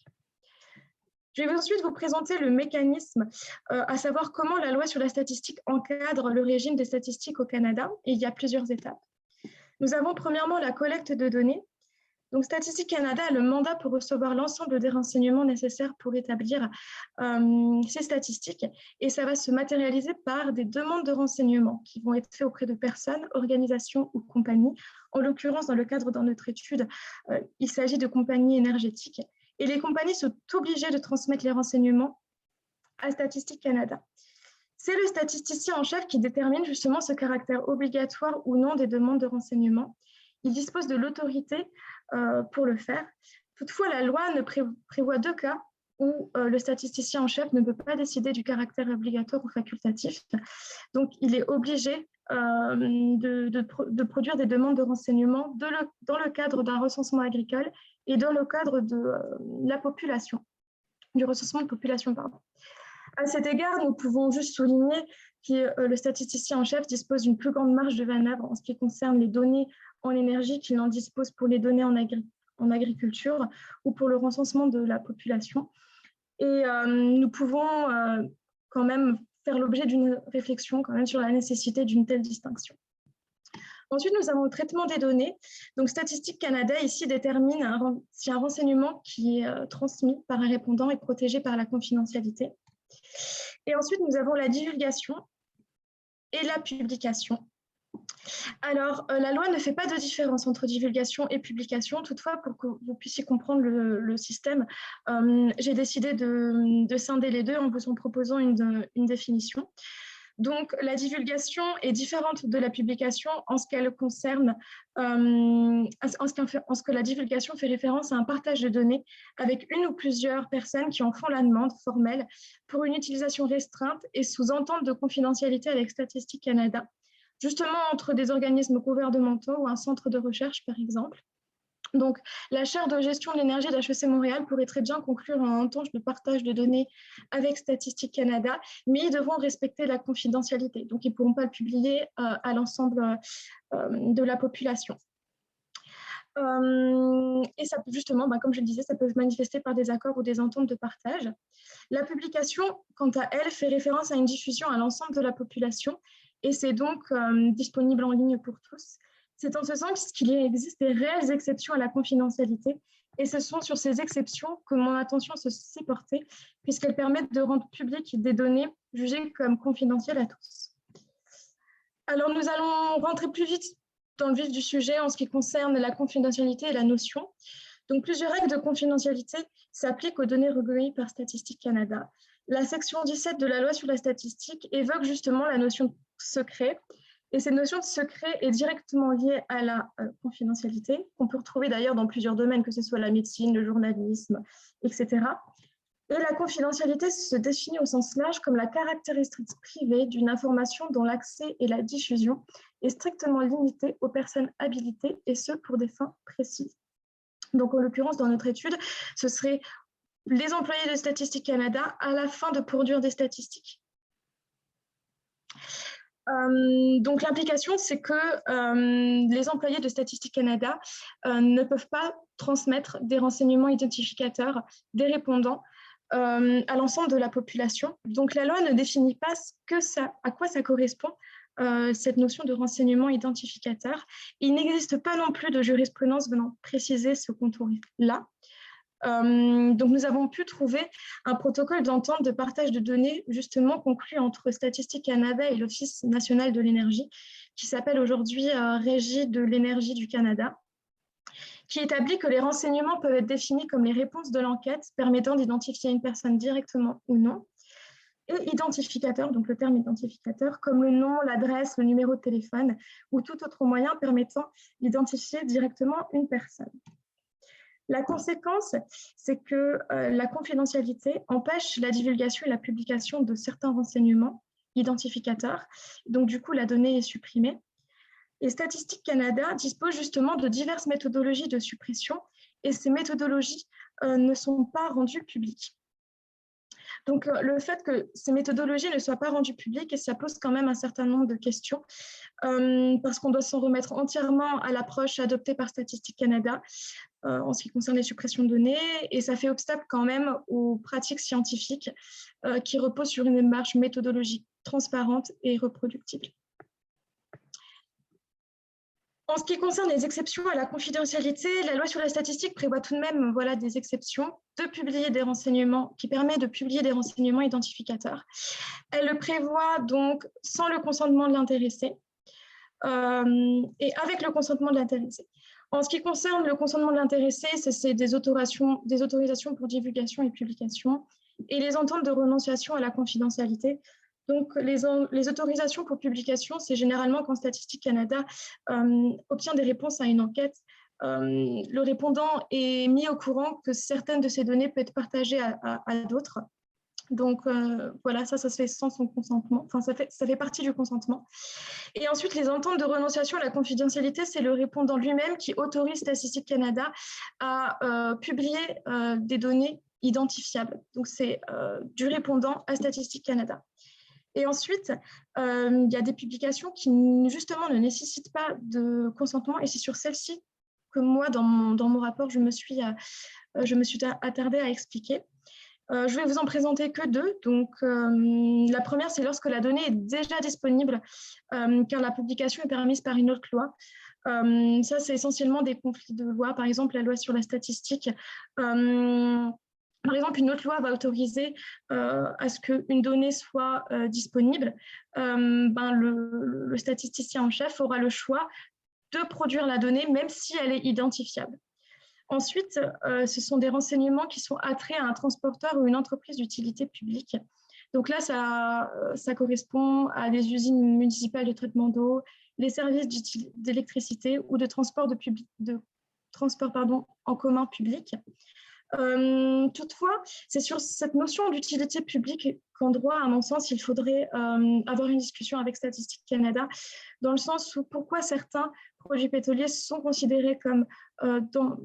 Je vais ensuite vous présenter le mécanisme, à savoir comment la loi sur la statistique encadre le régime des statistiques au Canada. Et il y a plusieurs étapes. Nous avons premièrement la collecte de données. Donc, Statistique Canada a le mandat pour recevoir l'ensemble des renseignements nécessaires pour établir ces statistiques. Et ça va se matérialiser par des demandes de renseignements qui vont être faites auprès de personnes, organisations ou compagnies. En l'occurrence, dans le cadre de notre étude, il s'agit de compagnies énergétiques. Et les compagnies sont obligées de transmettre les renseignements à Statistique Canada. C'est le statisticien en chef qui détermine justement ce caractère obligatoire ou non des demandes de renseignements. Il dispose de l'autorité pour le faire. Toutefois, la loi ne prévoit 2 cas où le statisticien en chef ne peut pas décider du caractère obligatoire ou facultatif. Donc, il est obligé de produire des demandes de renseignements dans le cadre d'un recensement agricole et dans le cadre de la population, du recensement de population, pardon. À cet égard, nous pouvons juste souligner que le statisticien en chef dispose d'une plus grande marge de manœuvre en ce qui concerne les données en énergie qu'il en dispose pour les données en agriculture ou pour le recensement de la population. Et nous pouvons quand même faire l'objet d'une réflexion quand même sur la nécessité d'une telle distinction. Ensuite, nous avons le traitement des données. Donc, Statistique Canada, ici, détermine si un renseignement qui est transmis par un répondant est protégé par la confidentialité. Et ensuite, nous avons la divulgation et la publication. Alors, la loi ne fait pas de différence entre divulgation et publication. Toutefois, pour que vous puissiez comprendre le système, j'ai décidé de scinder les deux en vous en proposant une définition. Donc, la divulgation est différente de la publication en ce qu'elle concerne, en ce que la divulgation fait référence à un partage de données avec une ou plusieurs personnes qui en font la demande formelle pour une utilisation restreinte et sous entente de confidentialité avec Statistique Canada, justement entre des organismes gouvernementaux ou un centre de recherche, par exemple. Donc, la chaire de gestion de l'énergie d'HEC Montréal pourrait très bien conclure un entente de partage de données avec Statistique Canada, mais ils devront respecter la confidentialité. Donc, ils ne pourront pas le publier à l'ensemble de la population. Et ça peut justement, comme je le disais, ça peut se manifester par des accords ou des ententes de partage. La publication, quant à elle, fait référence à une diffusion à l'ensemble de la population et c'est donc disponible en ligne pour tous. C'est en ce sens qu'il existe des réelles exceptions à la confidentialité et ce sont sur ces exceptions que mon attention s'est portée puisqu'elles permettent de rendre publiques des données jugées comme confidentielles à tous. Alors nous allons rentrer plus vite dans le vif du sujet en ce qui concerne la confidentialité et la notion. Donc plusieurs règles de confidentialité s'appliquent aux données recueillies par Statistique Canada. La section 17 de la loi sur la statistique évoque justement la notion de secret Et cette notion de secret est directement liée à la confidentialité, qu'on peut retrouver d'ailleurs dans plusieurs domaines, que ce soit la médecine, le journalisme, etc. Et la confidentialité se définit au sens large comme la caractéristique privée d'une information dont l'accès et la diffusion est strictement limité aux personnes habilitées, et ce pour des fins précises. Donc en l'occurrence, dans notre étude, ce serait les employés de Statistiques Canada à la fin de produire des statistiques. Donc l'implication, c'est que les employés de Statistiques Canada ne peuvent pas transmettre des renseignements identificateurs des répondants à l'ensemble de la population. Donc la loi ne définit pas à quoi ça correspond, cette notion de renseignement identificateur. Il n'existe pas non plus de jurisprudence venant préciser ce contour-là. Donc nous avons pu trouver un protocole d'entente de partage de données justement conclu entre Statistiques Canada et l'Office national de l'énergie, qui s'appelle aujourd'hui Régie de l'énergie du Canada, qui établit que les renseignements peuvent être définis comme les réponses de l'enquête permettant d'identifier une personne directement ou non, et identificateur, donc le terme identificateur, comme le nom, l'adresse, le numéro de téléphone ou tout autre moyen permettant d'identifier directement une personne. La conséquence, c'est que la confidentialité empêche la divulgation et la publication de certains renseignements identificateurs. Donc, du coup, la donnée est supprimée. Et Statistiques Canada dispose justement de diverses méthodologies de suppression, et ces méthodologies ne sont pas rendues publiques. Donc, le fait que ces méthodologies ne soient pas rendues publiques, et ça pose quand même un certain nombre de questions, parce qu'on doit s'en remettre entièrement à l'approche adoptée par Statistiques Canada en ce qui concerne les suppressions de données, et ça fait obstacle quand même aux pratiques scientifiques qui reposent sur une démarche méthodologique transparente et reproductible. En ce qui concerne les exceptions à la confidentialité, la loi sur la statistique prévoit tout de même des exceptions de publier des renseignements, qui permet de publier des renseignements identificateurs. Elle le prévoit donc sans le consentement de l'intéressé et avec le consentement de l'intéressé. En ce qui concerne le consentement de l'intéressé, c'est des autorisations pour divulgation et publication et les ententes de renonciation à la confidentialité. Donc, les autorisations pour publication, c'est généralement quand Statistiques Canada obtient des réponses à une enquête. Le répondant est mis au courant que certaines de ces données peuvent être partagées à d'autres. Donc, voilà, ça se fait sans son consentement. Enfin, ça fait partie du consentement. Et ensuite, les ententes de renonciation à la confidentialité, c'est le répondant lui-même qui autorise Statistiques Canada à publier des données identifiables. Donc, c'est du répondant à Statistiques Canada. Et ensuite, il y a des publications qui, justement, ne nécessitent pas de consentement. Et c'est sur celle-ci que moi, dans mon rapport, je me suis attardée à expliquer. Je vais vous en présenter que deux. Donc, la première, c'est lorsque la donnée est déjà disponible, car la publication est permise par une autre loi. Ça, c'est essentiellement des conflits de loi. Par exemple, la loi sur la statistique. Par exemple, une autre loi va autoriser à ce qu'une donnée soit disponible. Le statisticien en chef aura le choix de produire la donnée, même si elle est identifiable. Ensuite, ce sont des renseignements qui sont attraits à un transporteur ou une entreprise d'utilité publique. Donc là, ça correspond à des usines municipales de traitement d'eau, les services d'électricité ou de transport, en commun public. Toutefois, c'est sur cette notion d'utilité publique qu'en droit, à mon sens, il faudrait avoir une discussion avec Statistiques Canada, dans le sens où pourquoi certains produits pétroliers sont considérés comme dans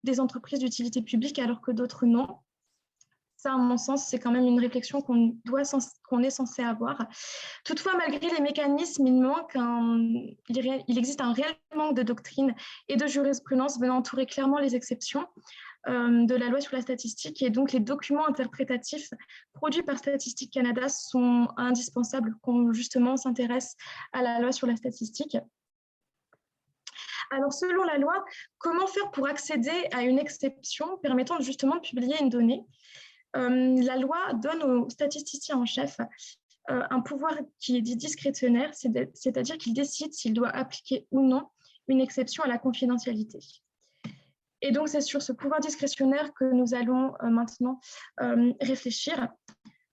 des entreprises d'utilité publique alors que d'autres non. Ça, à mon sens, c'est quand même une réflexion qu'on est censé avoir. Toutefois, malgré les mécanismes, il existe un réel manque de doctrine et de jurisprudence venant entourer clairement les exceptions de la loi sur la statistique, et donc les documents interprétatifs produits par Statistiques Canada sont indispensables quand justement on s'intéresse à la loi sur la statistique. Alors, selon la loi, comment faire pour accéder à une exception permettant justement de publier une donnée ? La loi donne au statisticien en chef un pouvoir qui est dit discrétionnaire, c'est-à-dire qu'il décide s'il doit appliquer ou non une exception à la confidentialité. Et donc, c'est sur ce pouvoir discrétionnaire que nous allons maintenant réfléchir.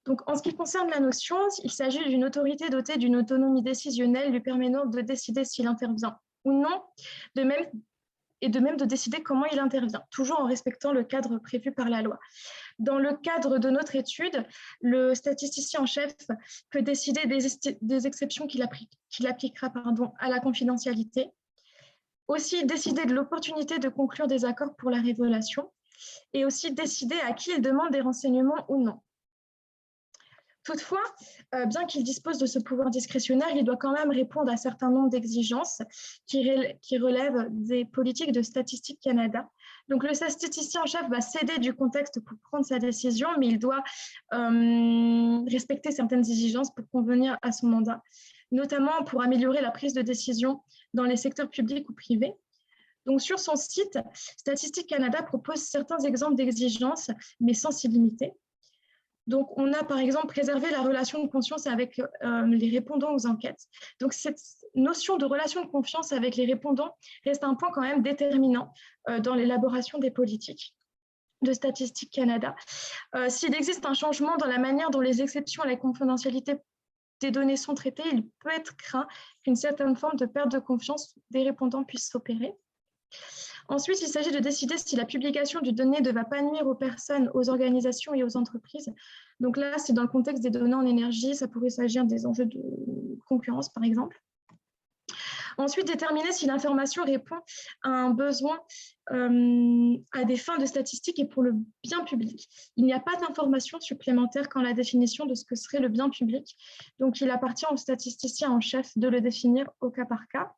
Donc, en ce qui concerne la notion, il s'agit d'une autorité dotée d'une autonomie décisionnelle lui permettant de décider s'il intervient ou non, de même de décider comment il intervient, toujours en respectant le cadre prévu par la loi. Dans le cadre de notre étude, le statisticien en chef peut décider des exceptions qu'il appliquera à la confidentialité, aussi décider de l'opportunité de conclure des accords pour la révélation, et aussi décider à qui il demande des renseignements ou non. Toutefois, bien qu'il dispose de ce pouvoir discrétionnaire, il doit quand même répondre à un certain nombre d'exigences qui relèvent des politiques de Statistique Canada. Donc, le statisticien en chef va s'aider du contexte pour prendre sa décision, mais il doit respecter certaines exigences pour convenir à son mandat, notamment pour améliorer la prise de décision dans les secteurs publics ou privés. Donc, sur son site, Statistique Canada propose certains exemples d'exigences, mais sans s'y limiter. Donc, on a par exemple préservé la relation de confiance avec les répondants aux enquêtes. Donc, cette notion de relation de confiance avec les répondants reste un point quand même déterminant dans l'élaboration des politiques de Statistique Canada. S'il existe un changement dans la manière dont les exceptions à la confidentialité des données sont traitées, il peut être craint qu'une certaine forme de perte de confiance des répondants puisse s'opérer. Ensuite, il s'agit de décider si la publication du données ne va pas nuire aux personnes, aux organisations et aux entreprises. Donc là, c'est dans le contexte des données en énergie, ça pourrait s'agir des enjeux de concurrence, par exemple. Ensuite, déterminer si l'information répond à un besoin à des fins de statistiques et pour le bien public. Il n'y a pas d'information supplémentaire quant à la définition de ce que serait le bien public. Donc, il appartient au statisticien en chef de le définir au cas par cas.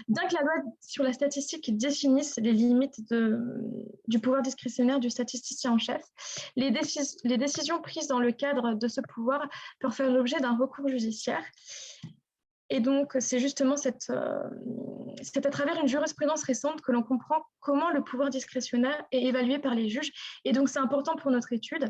Bien que la loi sur la statistique définisse les limites du pouvoir discrétionnaire du statisticien en chef, les décisions prises dans le cadre de ce pouvoir peuvent faire l'objet d'un recours judiciaire. Et donc, c'est justement c'est à travers une jurisprudence récente que l'on comprend comment le pouvoir discrétionnaire est évalué par les juges. Et donc, c'est important pour notre étude.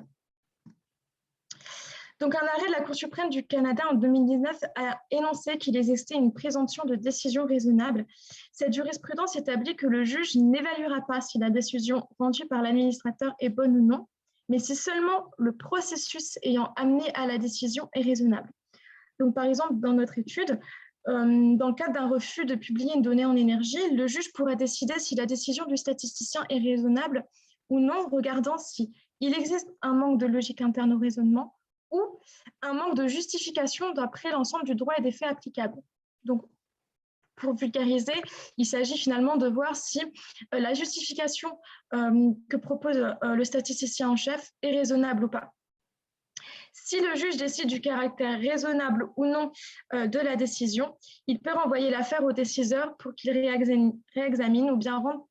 Donc, un arrêt de la Cour suprême du Canada en 2019 a énoncé qu'il existait une présomption de décision raisonnable. Cette jurisprudence établit que le juge n'évaluera pas si la décision rendue par l'administrateur est bonne ou non, mais si seulement le processus ayant amené à la décision est raisonnable. Donc, par exemple, dans notre étude, dans le cadre d'un refus de publier une donnée en énergie, le juge pourrait décider si la décision du statisticien est raisonnable ou non, regardant si il existe un manque de logique interne au raisonnement ou un manque de justification d'après l'ensemble du droit et des faits applicables. Donc, pour vulgariser, il s'agit finalement de voir si la justification que propose le statisticien en chef est raisonnable ou pas. Si le juge décide du caractère raisonnable ou non de la décision, il peut renvoyer l'affaire au décideur pour qu'il réexamine ou bien rende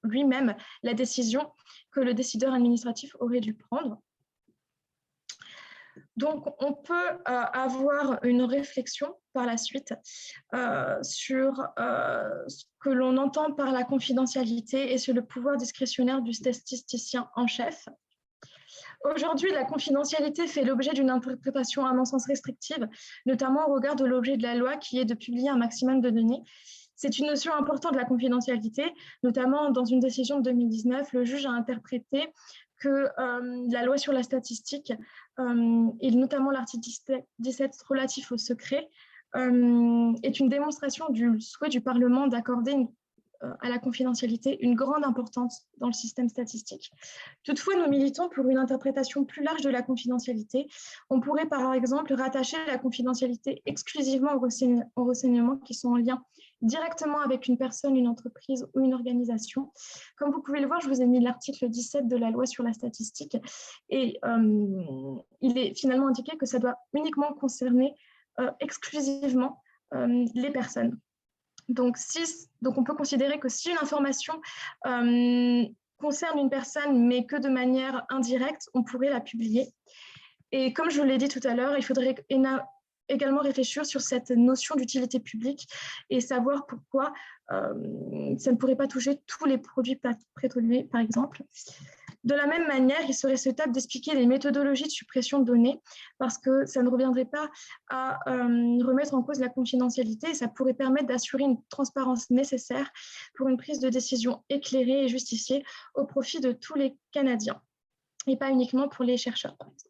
lui-même la décision que le décideur administratif aurait dû prendre. Donc, on peut avoir une réflexion par la suite sur ce que l'on entend par la confidentialité et sur le pouvoir discrétionnaire du statisticien en chef. Aujourd'hui, la confidentialité fait l'objet d'une interprétation à mon sens restrictive, notamment au regard de l'objet de la loi qui est de publier un maximum de données. C'est une notion importante de la confidentialité, notamment dans une décision de 2019, le juge a interprété que la loi sur la statistique, et notamment l'article 17 relatif au secret, est une démonstration du souhait du Parlement d'accorder à la confidentialité une grande importance dans le système statistique. Toutefois, nous militons pour une interprétation plus large de la confidentialité. On pourrait par exemple rattacher la confidentialité exclusivement aux renseignements qui sont en lien directement avec une personne, une entreprise ou une organisation. Comme vous pouvez le voir, je vous ai mis l'article 17 de la loi sur la statistique et il est finalement indiqué que ça doit uniquement concerner exclusivement les personnes. Donc, on peut considérer que si une information concerne une personne, mais que de manière indirecte, on pourrait la publier. Et comme je vous l'ai dit tout à l'heure, il faudrait également réfléchir sur cette notion d'utilité publique et savoir pourquoi ça ne pourrait pas toucher tous les produits pétroliers, par exemple. De la même manière, il serait souhaitable d'expliquer les méthodologies de suppression de données parce que ça ne reviendrait pas à remettre en cause la confidentialité et ça pourrait permettre d'assurer une transparence nécessaire pour une prise de décision éclairée et justifiée au profit de tous les Canadiens. et pas uniquement pour les chercheurs, par exemple.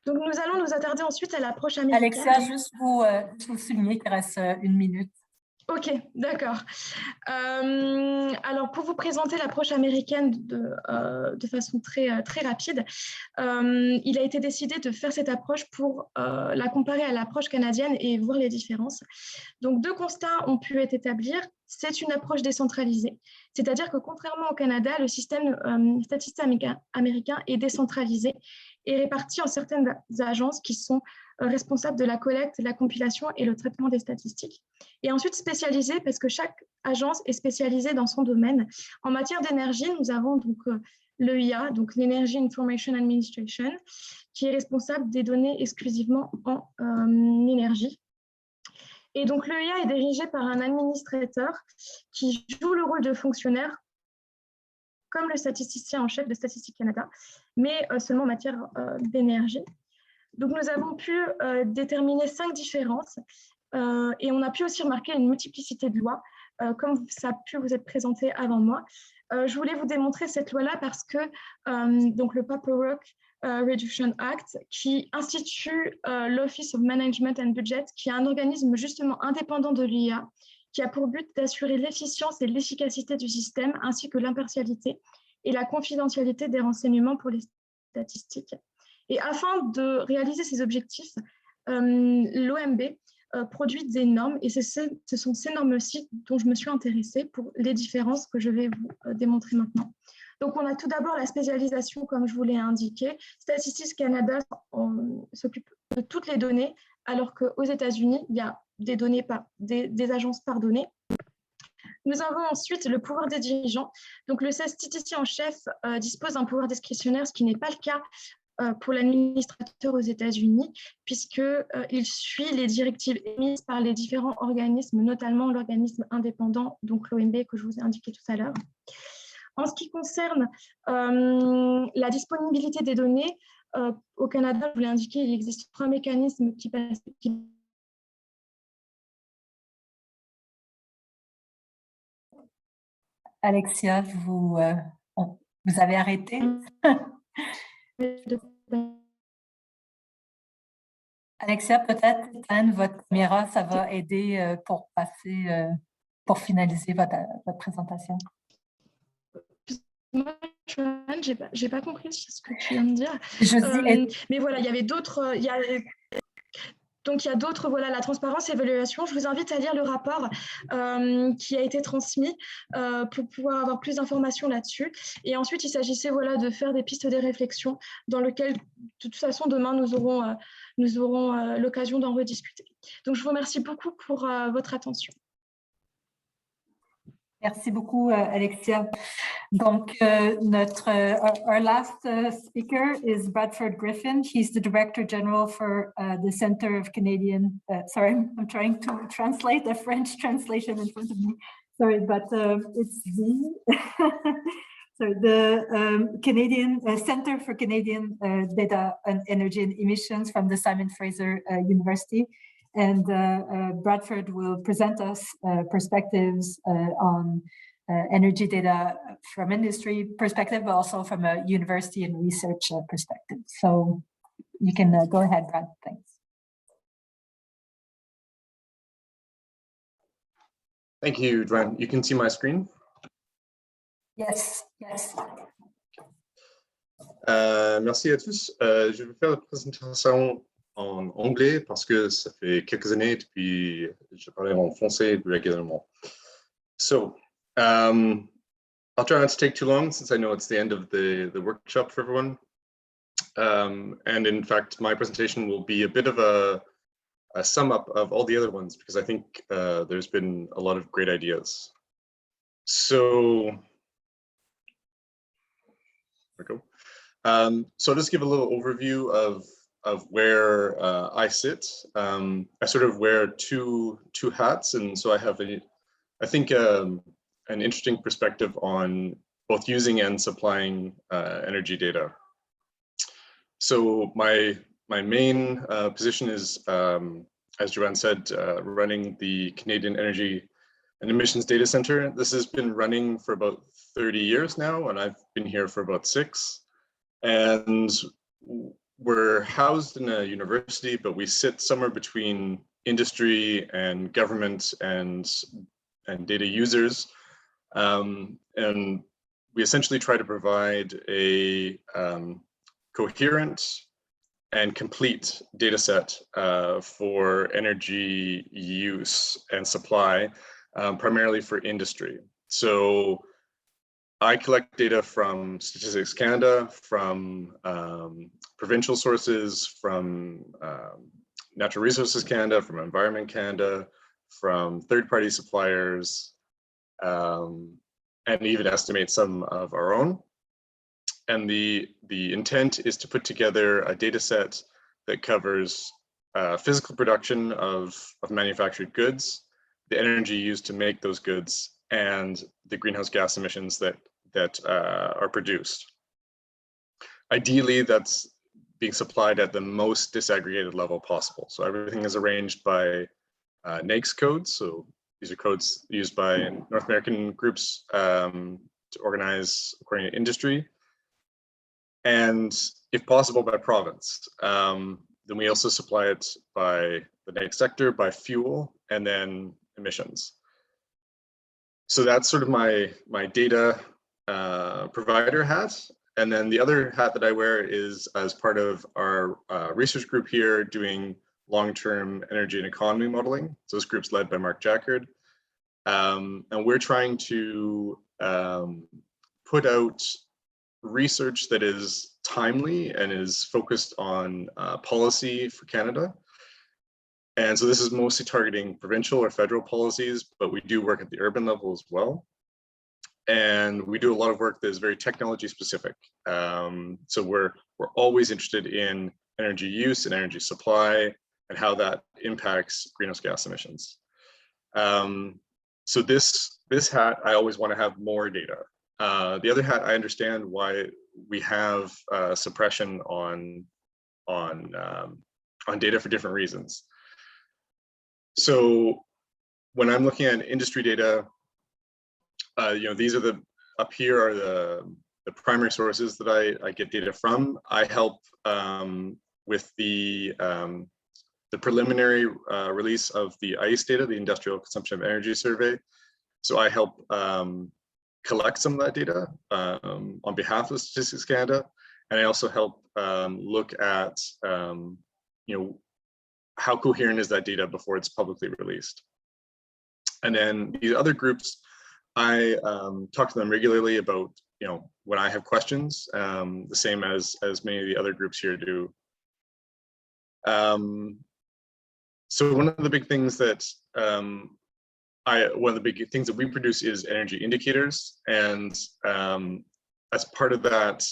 Donc, nous allons nous attarder ensuite à l'approche américaine. Alexia, juste vous souligner qu'il reste 1 minute. Ok, d'accord. Alors, pour vous présenter l'approche américaine de façon très rapide, il a été décidé de faire cette approche pour la comparer à l'approche canadienne et voir les différences. Donc, 2 constats ont pu être établis. C'est une approche décentralisée, c'est-à-dire que contrairement au Canada, le système statistique américain est décentralisé et réparti en certaines agences qui sont responsables de la collecte, la compilation et le traitement des statistiques. Et ensuite spécialisé parce que chaque agence est spécialisée dans son domaine. En matière d'énergie, nous avons donc l'EIA, donc l'Energy Information Administration, qui est responsable des données exclusivement en énergie. Et donc l'EIA est dirigé par un administrateur qui joue le rôle de fonctionnaire comme le statisticien en chef de Statistical Canada, mais seulement en matière d'énergie. Donc nous avons pu déterminer 5 différences et on a pu aussi remarquer une multiplicité de lois, comme ça a pu vous être présenté avant moi. Je voulais vous démontrer cette loi-là parce que donc le Paperwork Reduction Act, qui institue l'Office of Management and Budget, qui est un organisme justement indépendant de l'IA, qui a pour but d'assurer l'efficience et l'efficacité du système, ainsi que l'impartialité et la confidentialité des renseignements pour les statistiques. Et afin de réaliser ces objectifs, l'OMB produit des normes, et ce sont ces normes-ci dont je me suis intéressée pour les différences que je vais vous démontrer maintenant. Donc, on a tout d'abord la spécialisation, comme je vous l'ai indiqué. Statistics Canada s'occupe de toutes les données, alors qu'aux États-Unis, il y a des données des agences par données. Nous avons ensuite le pouvoir des dirigeants. Donc, le statisticien en chef dispose d'un pouvoir discrétionnaire, ce qui n'est pas le cas pour l'administrateur aux États-Unis, puisqu'il suit les directives émises par les différents organismes, notamment l'organisme indépendant, donc l'OMB que je vous ai indiqué tout à l'heure. En ce qui concerne la disponibilité des données, au Canada, je vous l'ai indiqué, il existe 3 mécanismes qui passent. Alexia, vous avez arrêté? Alexia, peut-être éteindre votre caméra, ça va aider pour passer, pour finaliser votre présentation. Moi, j'ai pas compris ce que tu viens de dire. Je dis, mais voilà, il y avait d'autres. Donc, il y a d'autres, voilà, la transparence et l'évaluation. Je vous invite à lire le rapport qui a été transmis pour pouvoir avoir plus d'informations là-dessus. Et ensuite, il s'agissait voilà, de faire des pistes de réflexion dans lesquelles, de toute façon, demain, nous aurons l'occasion d'en rediscuter. Donc, je vous remercie beaucoup pour votre attention. Merci beaucoup, Alexia. Donc, our last speaker is Bradford Griffin. He's the Director General for the Center of Canadian, sorry, I'm trying to translate a French translation in front of me. Sorry, but it's the Canadian Center for Canadian Data and Energy and Emissions from the Simon Fraser University. And Bradford will present us perspectives on energy data from industry perspective, but also from a university and research perspective. So you can go ahead, Brad. Thanks. Thank you, Joanne. You can see my screen? Yes, yes. Merci à tous. Je vais faire la présentation en anglais parce que ça fait quelques années depuis je parlais en français régulièrement. So, I'll try not to take too long since I know it's the end of the workshop for everyone. And in fact, my presentation will be a bit of a sum up of all the other ones because I think there's been a lot of great ideas. So, there we go. So I'll just give a little overview of where I sit. I sort of wear two hats, and so I have I think an interesting perspective on both using and supplying energy data. So my main position is, as Joanne said, running the Canadian Energy an emissions data center. This has been running for about 30 years now, and I've been here for about 6. And we're housed in a university, but we sit somewhere between industry and government and data users. And we essentially try to provide a coherent and complete data set for energy use and supply, primarily for industry. So I collect data from Statistics Canada, from provincial sources, from Natural Resources Canada, from Environment Canada, from third-party suppliers, and even estimate some of our own. And the intent is to put together a data set that covers physical production of manufactured goods, the energy used to make those goods, and the greenhouse gas emissions that are produced. Ideally, that's being supplied at the most disaggregated level possible. So everything is arranged by NAICS codes. So these are codes used by North American groups to organize according to industry. And if possible, by province. Then we also supply it by the NAICS sector, by fuel, and then emissions. So that's sort of my data provider hat. And then the other hat that I wear is as part of our research group here doing long-term energy and economy modeling. So this group's led by Mark Jackard. And we're trying to put out research that is timely and is focused on policy for Canada. And so this is mostly targeting provincial or federal policies, but we do work at the urban level as well. And we do a lot of work that is very technology specific. So we're always interested in energy use and energy supply and how that impacts greenhouse gas emissions. So this hat, I always want to have more data. The other hat, I understand why we have suppression on data for different reasons. So when I'm looking at industry data, these are up here are the primary sources that I get data from. I help with the preliminary release of the ICE data, the Industrial Consumption of Energy Survey. So I help collect some of that data on behalf of Statistics Canada, and I also help look at how coherent is that data before it's publicly released. And then these other groups, I talk to them regularly about when I have questions, the same as many of the other groups here do. So one of the big things that one of the big things that we produce is energy indicators, and as part of that,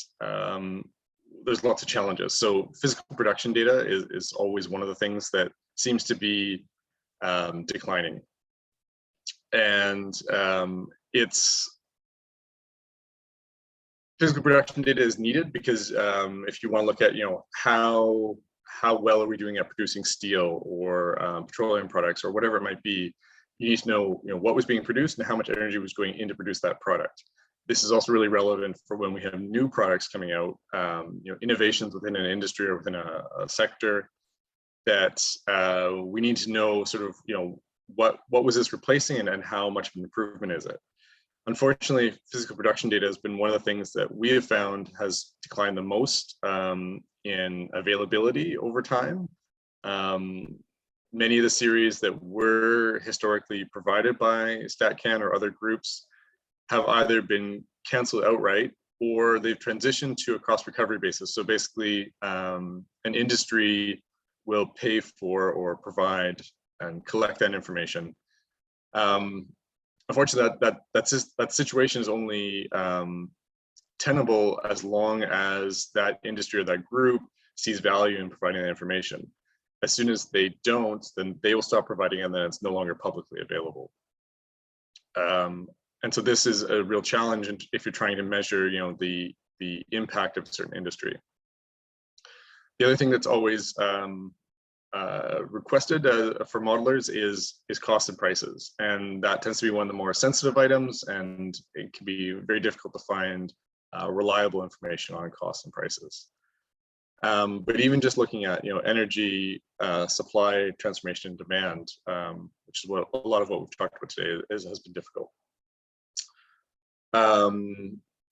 there's lots of challenges. So physical production data is always one of the things that seems to be declining, and physical production data is needed because if you want to look at how well are we doing at producing steel or petroleum products or whatever it might be, you need to know what was being produced and how much energy was going in to produce that product. This is also really relevant for when we have new products coming out, innovations within an industry or within a sector that we need to know sort of what was this replacing and how much of an improvement is it. Unfortunately, physical production data has been one of the things that we have found has declined the most in availability over time. Many of the series that were historically provided by StatCan or other groups have either been canceled outright or they've transitioned to a cost recovery basis. So basically, an industry will pay for or provide and collect that information. Unfortunately, that situation is only tenable as long as that industry or that group sees value in providing that information. As soon as they don't, then they will stop providing it, and then it's no longer publicly available. And so this is a real challenge if you're trying to measure, the impact of a certain industry. The other thing that's always requested for modelers is cost and prices, and that tends to be one of the more sensitive items, and it can be very difficult to find reliable information on costs and prices. But even just looking at energy supply, transformation, and demand, which is what a lot of what we've talked about today has been difficult.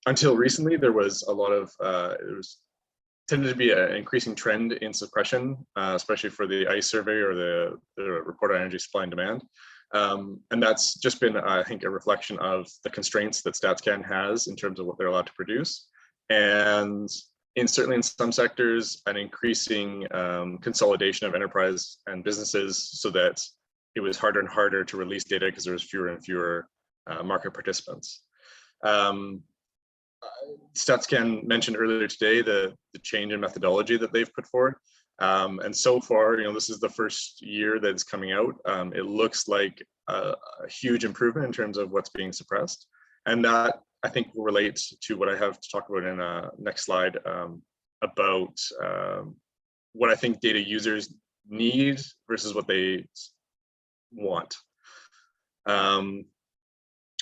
Until recently, there was a lot of tended to be an increasing trend in suppression, especially for the ICE survey or the report on energy supply and demand. And that's just been, I think, a reflection of the constraints that StatsCan has in terms of what they're allowed to produce. And certainly in some sectors, an increasing consolidation of enterprise and businesses, so that it was harder and harder to release data because there was fewer and fewer market participants. StatsCan mentioned earlier today the change in methodology that they've put forward. And so far, this is the first year that it's coming out. It looks like a huge improvement in terms of what's being suppressed. And that, I think, will relate to what I have to talk about in the next slide about what I think data users need versus what they want.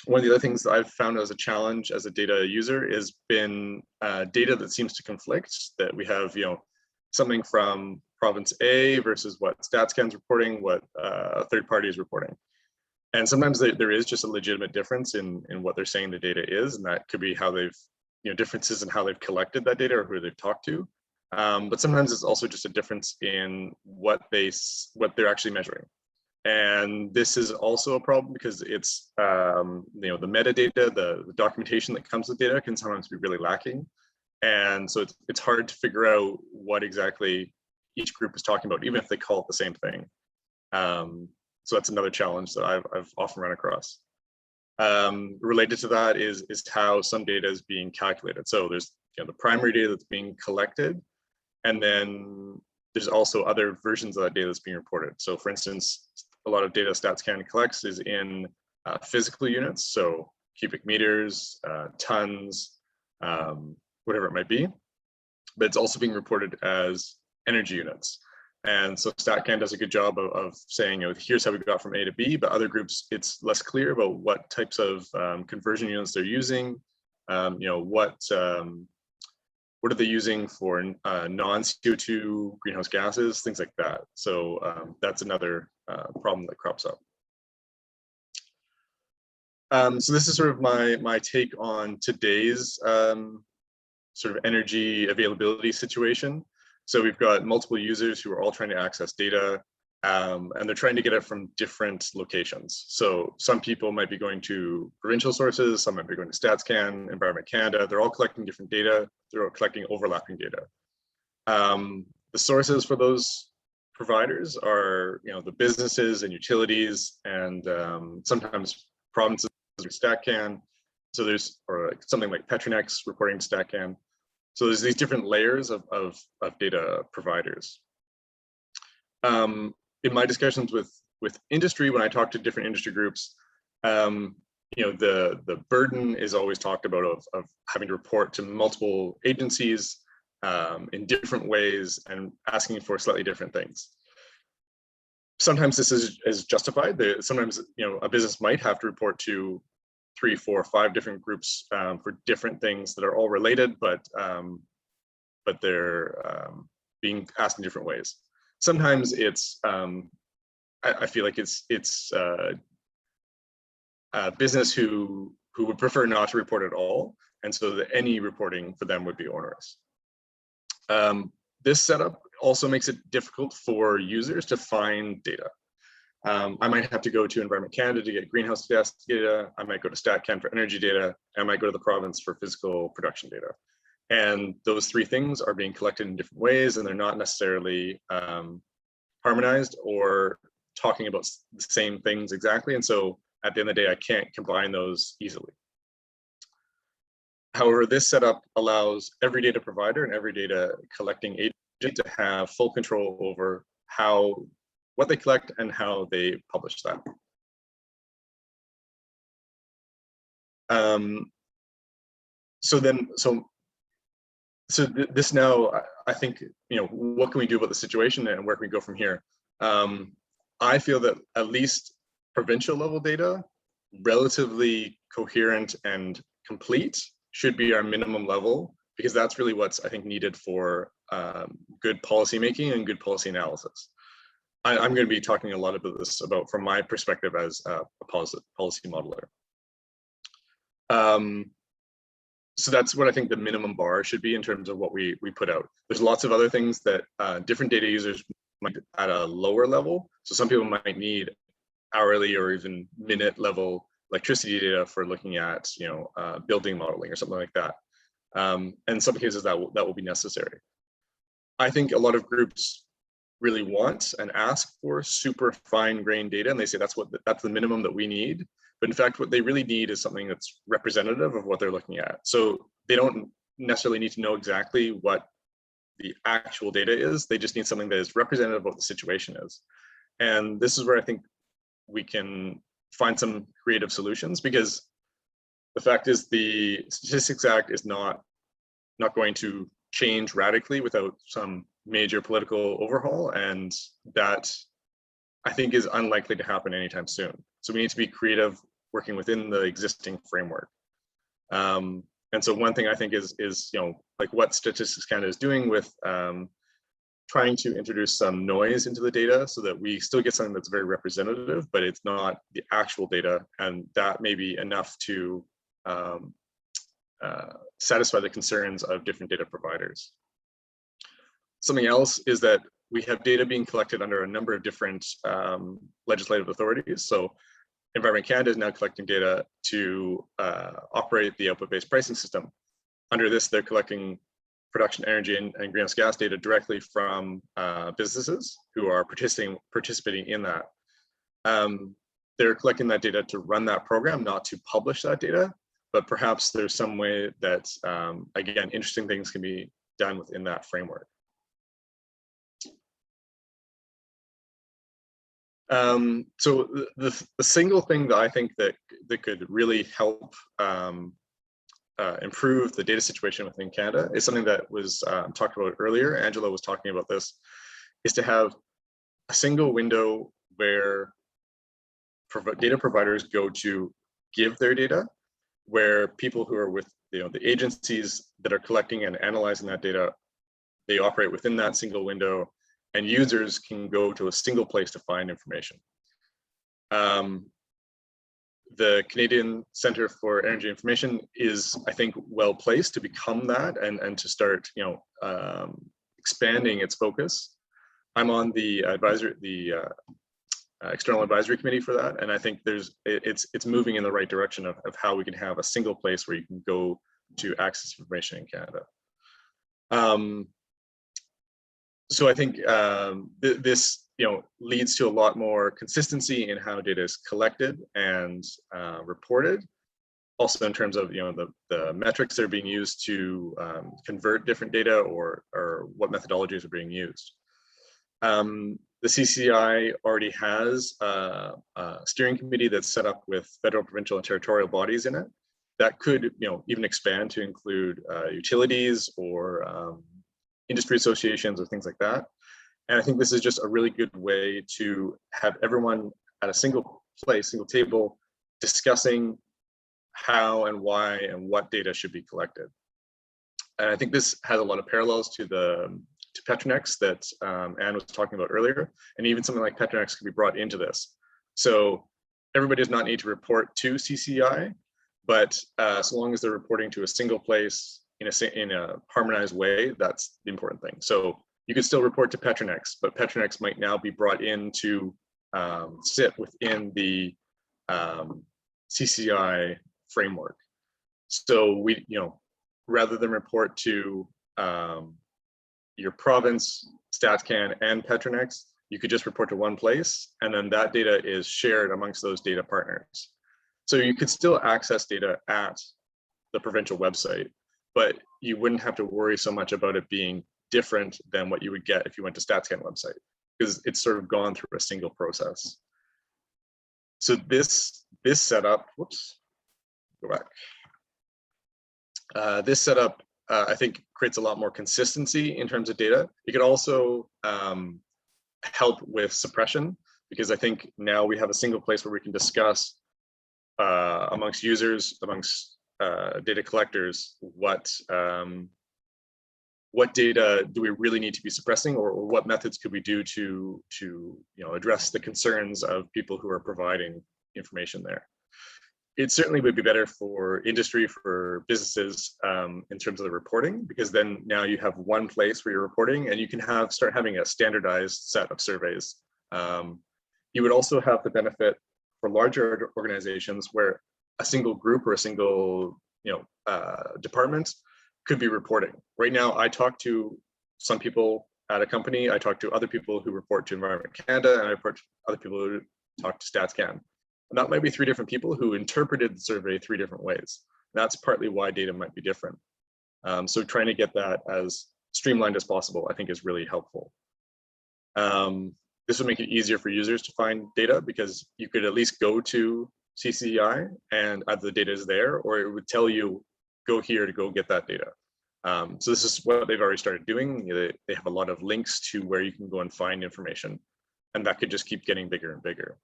One of the other things that I've found as a challenge as a data user has been data that seems to conflict, that we have, something from province A versus what StatsCan's reporting, what a third party is reporting. And sometimes there is just a legitimate difference in what they're saying the data is, and that could be how they've, differences in how they've collected that data or who they've talked to. But sometimes it's also just a difference in what they're actually measuring. And this is also a problem because it's, the metadata, the documentation that comes with data can sometimes be really lacking. And so it's hard to figure out what exactly each group is talking about, even if they call it the same thing. So that's another challenge that I've often run across. Related to that is how some data is being calculated. So there's the primary data that's being collected, and then there's also other versions of that data that's being reported. So for instance, a lot of data StatsCan collects is in physical units, so cubic meters, tons, whatever it might be, but it's also being reported as energy units. And so StatCan does a good job of saying, here's how we got from A to B, but other groups, it's less clear about what types of conversion units they're using, what are they using for non-CO2 greenhouse gases, things like that. So that's another problem that crops up. So this is sort of my take on today's sort of energy availability situation. So we've got multiple users who are all trying to access data, and they're trying to get it from different locations. So some people might be going to provincial sources, some might be going to StatsCan, Environment Canada. They're all collecting different data. They're all collecting overlapping data. The sources for those providers are, the businesses and utilities, and sometimes provinces or StatCan. So there's something like Petronex reporting to StatCan. So there's these different layers of data providers. In my discussions with industry, when I talk to different industry groups, the burden is always talked about of having to report to multiple agencies in different ways and asking for slightly different things. Sometimes this is justified. Sometimes a business might have to report to 3, 4, 5 different groups for different things that are all related, but they're being asked in different ways. Sometimes it's I feel like it's a business who would prefer not to report at all, and so that any reporting for them would be onerous. This setup also makes it difficult for users to find data. I might have to go to Environment Canada to get greenhouse gas data. I might go to StatCan for energy data. I might go to the province for physical production data. And those 3 things are being collected in different ways, and they're not necessarily harmonized or talking about the same things exactly. And so at the end of the day, I can't combine those easily. However, this setup allows every data provider and every data collecting agent to have full control over what they collect and how they publish that. So So this now, I think, what can we do about the situation and where can we go from here? I feel that at least provincial level data, relatively coherent and complete, should be our minimum level, because that's really what's, I think, needed for good policy making and good policy analysis. I'm going to be talking a lot about this from my perspective as a policy modeler. So that's what I think the minimum bar should be in terms of what we put out. There's lots of other things that different data users might at a lower level. So some people might need hourly or even minute level electricity data for looking at building modeling or something like that. And in some cases that will be necessary. I think a lot of groups really want and ask for super fine-grained data, and they say that's the minimum that we need. But in fact, what they really need is something that's representative of what they're looking at. So they don't necessarily need to know exactly what the actual data is. They just need something that is representative of what the situation is. And this is where I think we can find some creative solutions, because the fact is the Statistics Act is not going to change radically without some major political overhaul, and that I think is unlikely to happen anytime soon. So we need to be creative, working within the existing framework. And so one thing I think is like what Statistics Canada is doing with trying to introduce some noise into the data so that we still get something that's very representative, but it's not the actual data, and that may be enough to satisfy the concerns of different data providers. Something else is that we have data being collected under a number of different legislative authorities. So Environment Canada is now collecting data to operate the output-based pricing system. Under this, they're collecting production energy and greenhouse gas data directly from businesses who are participating in that. They're collecting that data to run that program, not to publish that data, but perhaps there's some way that, again, interesting things can be done within that framework. So the single thing that I think that could really help improve the data situation within Canada is something that was talked about earlier. Angela was talking about this, is to have a single window where data providers go to give their data, where people who are with the agencies that are collecting and analyzing that data, they operate within that single window, and users can go to a single place to find information. The Canadian Centre for Energy Information is, I think, well placed to become that and to start, expanding its focus. I'm on the external advisory committee for that, and I think it's moving in the right direction of how we can have a single place where you can go to access information in Canada. So I think this leads to a lot more consistency in how data is collected and reported. Also in terms of the metrics that are being used to convert different data or what methodologies are being used. The CCI already has a steering committee that's set up with federal, provincial, and territorial bodies in it that could even expand to include utilities or industry associations or things like that. And I think this is just a really good way to have everyone at a single place, single table, discussing how and why and what data should be collected. And I think this has a lot of parallels to Petronex that Anne was talking about earlier, and even something like Petronex can be brought into this. So everybody does not need to report to CCI, but so long as they're reporting to a single place in a harmonized way, that's the important thing. So you could still report to Petronex, but Petronex might now be brought in to sit within the CCI framework. So we, rather than report to your province, StatsCan, and Petronex, you could just report to one place, and then that data is shared amongst those data partners. So you could still access data at the provincial website, but you wouldn't have to worry so much about it being different than what you would get if you went to StatsCan website, because it's sort of gone through a single process. So this setup, whoops, go back. This setup I think creates a lot more consistency in terms of data. It could also help with suppression, because I think now we have a single place where we can discuss amongst users, amongst data collectors, what data do we really need to be suppressing, or what methods could we do to address the concerns of people who are providing information there. It certainly would be better for industry, for businesses, in terms of the reporting, because then now you have one place where you're reporting, and you can start having a standardized set of surveys. You would also have the benefit for larger organizations where a single group or a single department could be reporting. Right now, I talk to some people at a company, I talk to other people who report to Environment Canada, and I report to other people who talk to StatsCan. And that might be 3 different people who interpreted the survey 3 different ways. That's partly why data might be different. So trying to get that as streamlined as possible, I think, is really helpful. This would make it easier for users to find data, because you could at least go to CCI and either the data is there, or it would tell you, go here to go get that data. So this is what they've already started doing. They have a lot of links to where you can go and find information, and that could just keep getting bigger and bigger.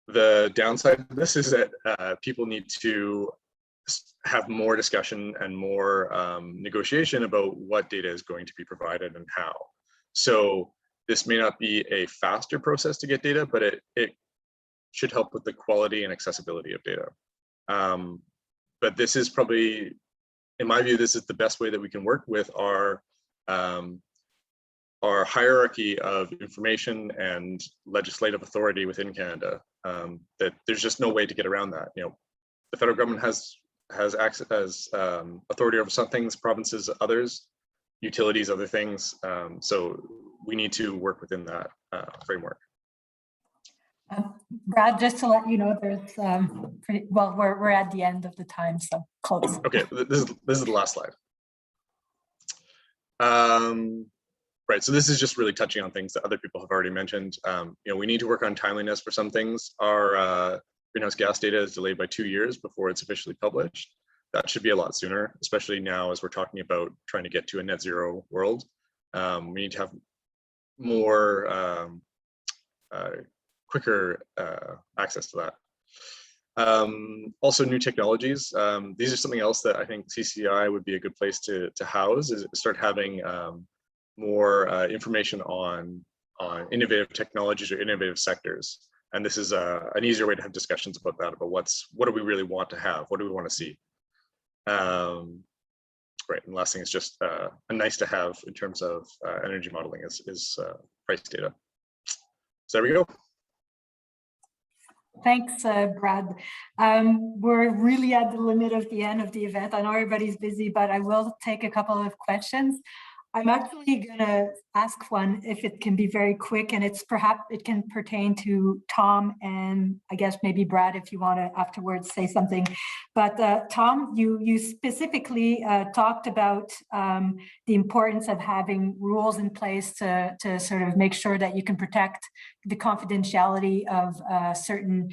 The downside of this is that people need to have more discussion and more negotiation about what data is going to be provided and how. So this may not be a faster process to get data, but it should help with the quality and accessibility of data. But this is probably, in my view, this is the best way that we can work with our hierarchy of information and legislative authority within Canada. That there's just no way to get around that. The federal government has access, authority over some things, provinces others, utilities other things. So we need to work within that framework. Brad, just to let you know, there's we're at the end of the time, so close. Okay, this is the last slide. Right, so this is just really touching on things that other people have already mentioned. We need to work on timeliness for some things. Our greenhouse gas data is delayed by 2 years before it's officially published. That should be a lot sooner, especially now as we're talking about trying to get to a net zero world. We need to have more quicker access to that. Also, new technologies. These are something else that I think CCI would be a good place to house, is start having more information on innovative technologies or innovative sectors. And this is an easier way to have discussions about that, about what do we really want to have, what do we want to see. Right, and last thing is just a nice to have in terms of energy modeling is price data. So there we go. Thanks, Brad. We're really at the limit of the end of the event. I know everybody's busy, but I will take a couple of questions. I'm actually going to ask one, if it can be very quick, and perhaps it can pertain to Tom and I guess maybe Brad, if you want to afterwards say something. But Tom, you specifically talked about the importance of having rules in place to sort of make sure that you can protect the confidentiality of certain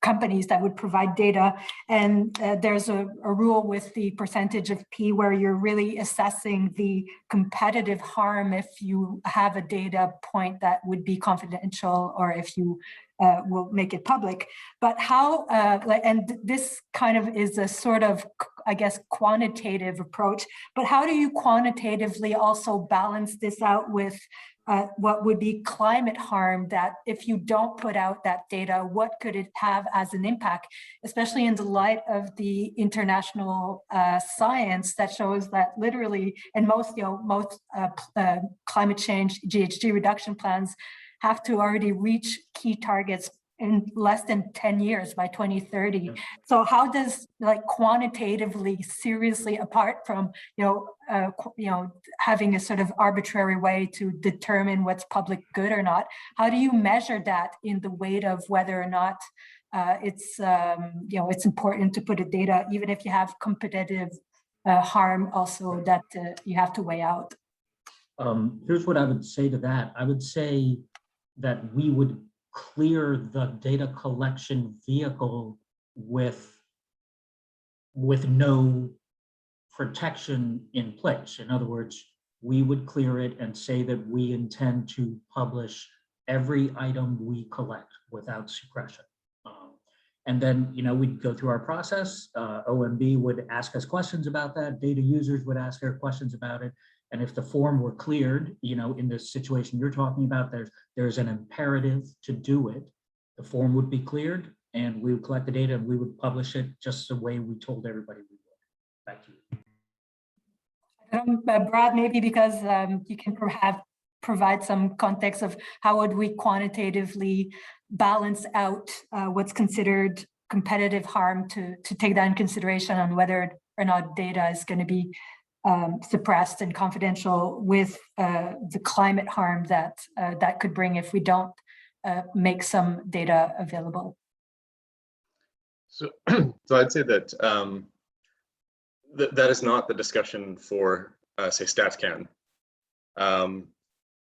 companies that would provide data. And there's a rule with the percentage of P where you're really assessing the competitive harm if you have a data point that would be confidential, or if you will make it public. But how, and this kind of is a sort of, I guess, quantitative approach, but how do you quantitatively also balance this out with what would be climate harm, that if you don't put out that data, what could it have as an impact, especially in the light of the international science that shows that literally, and most climate change GHG reduction plans have to already reach key targets in less than 10 years by 2030. Yeah. So how does, like, quantitatively, seriously, apart from having a sort of arbitrary way to determine what's public good or not, how do you measure that in the weight of whether or not it's important to put a data, even if you have competitive harm also that you have to weigh out? Here's what I would say to that. I would say that we would clear the data collection vehicle with with no protection in place. In other words, we would clear it and say that we intend to publish every item we collect without suppression. And then, we'd go through our process. OMB would ask us questions about that. Data users would ask their questions about it. And if the form were cleared, in the situation you're talking about, there's an imperative to do it. The form would be cleared, and we would collect the data, and we would publish it just the way we told everybody we would. Back to you. Brad, maybe because you can provide some context of how would we quantitatively balance out what's considered competitive harm to take that in consideration on whether or not data is going to be suppressed and confidential with the climate harm that that could bring if we don't make some data available. So I'd say that that is not the discussion for, say, StatCan.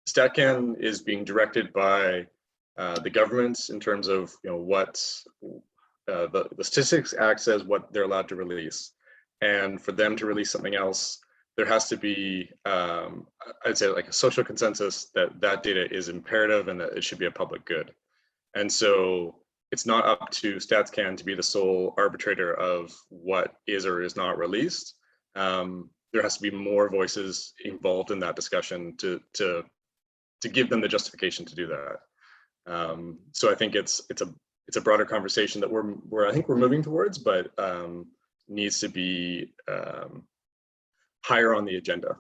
StatCan is being directed by the government in terms of what the Statistics Act says what they're allowed to release, and for them to release something else, there has to be, I'd say, like a social consensus that that data is imperative and that it should be a public good. And so it's not up to StatsCan to be the sole arbitrator of what is or is not released. There has to be more voices involved in that discussion to give them the justification to do that. So I think it's a broader conversation that I think we're moving towards, but needs to be higher on the agenda.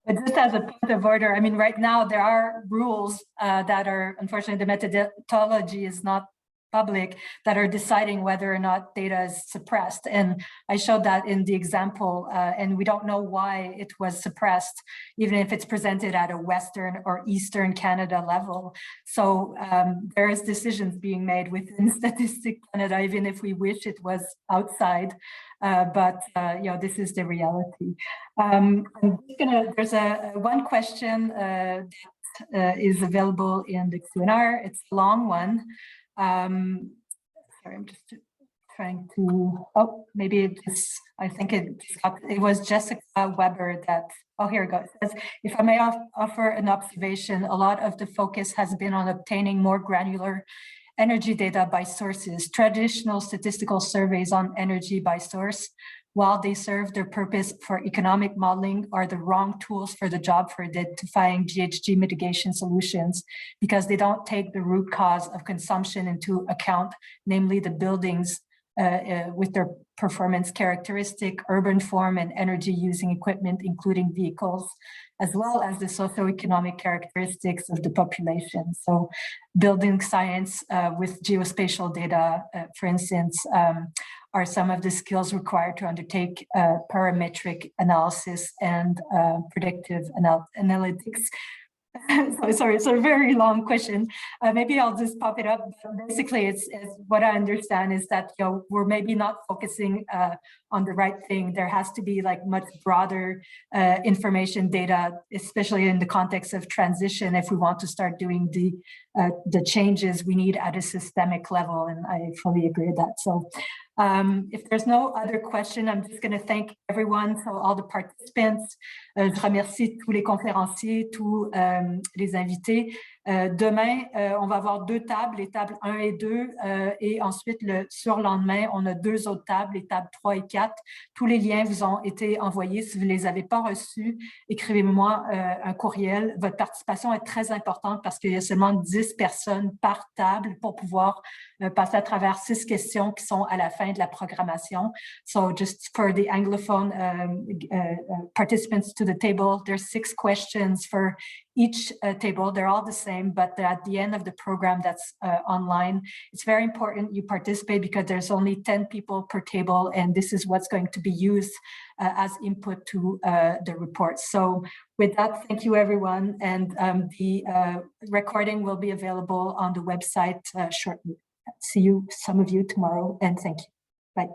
But just as a point of order, I mean, right now there are rules that are, unfortunately, the methodology is not public, that are deciding whether or not data is suppressed. And I showed that in the example, and we don't know why it was suppressed, even if it's presented at a Western or Eastern Canada level. So there is decisions being made within Statistics Canada, even if we wish it was outside. But this is the reality. There's one question that is available in the Q&A. It's a long one. Sorry, I'm just trying to, I think it was Jessica Weber that, here it goes. It says, if I may offer an observation, a lot of the focus has been on obtaining more granular energy data by sources. Traditional statistical surveys on energy by source, while they serve their purpose for economic modeling, are the wrong tools for the job for identifying GHG mitigation solutions, because they don't take the root cause of consumption into account, namely the buildings with their performance characteristic, urban form, and energy using equipment, including vehicles, as well as the socioeconomic characteristics of the population. So building science with geospatial data, for instance, are some of the skills required to undertake parametric analysis and predictive analytics. Sorry, it's a very long question. Maybe I'll just pop it up. Basically, it's what I understand is that we're maybe not focusing on the right thing. There has to be like much broader information data, especially in the context of transition. If we want to start doing the changes we need at a systemic level, and I fully agree with that. So if there's no other question, I'm just going to thank everyone, so all the participants. Je remercie tous les conférenciers, tous les invités. Demain, on va avoir 2 tables, les tables 1 et 2, et ensuite le surlendemain, on a 2 autres tables, les tables 3 et 4. Tous les liens vous ont été envoyés. Si vous ne les avez pas reçus, écrivez-moi un courriel. Votre participation est très importante parce qu'il y a seulement 10 personnes par table pour pouvoir passer à travers 6 questions qui sont à la fin de la programmation. So just for the Anglophone participants to the table, there's 6 questions for each table. They're all the same, but at the end of the program that's online, it's very important you participate because there's only 10 people per table, and this is what's going to be used as input to the report. So with that, thank you everyone, and the recording will be available on the website shortly. See you, some of you tomorrow, and thank you. Bye.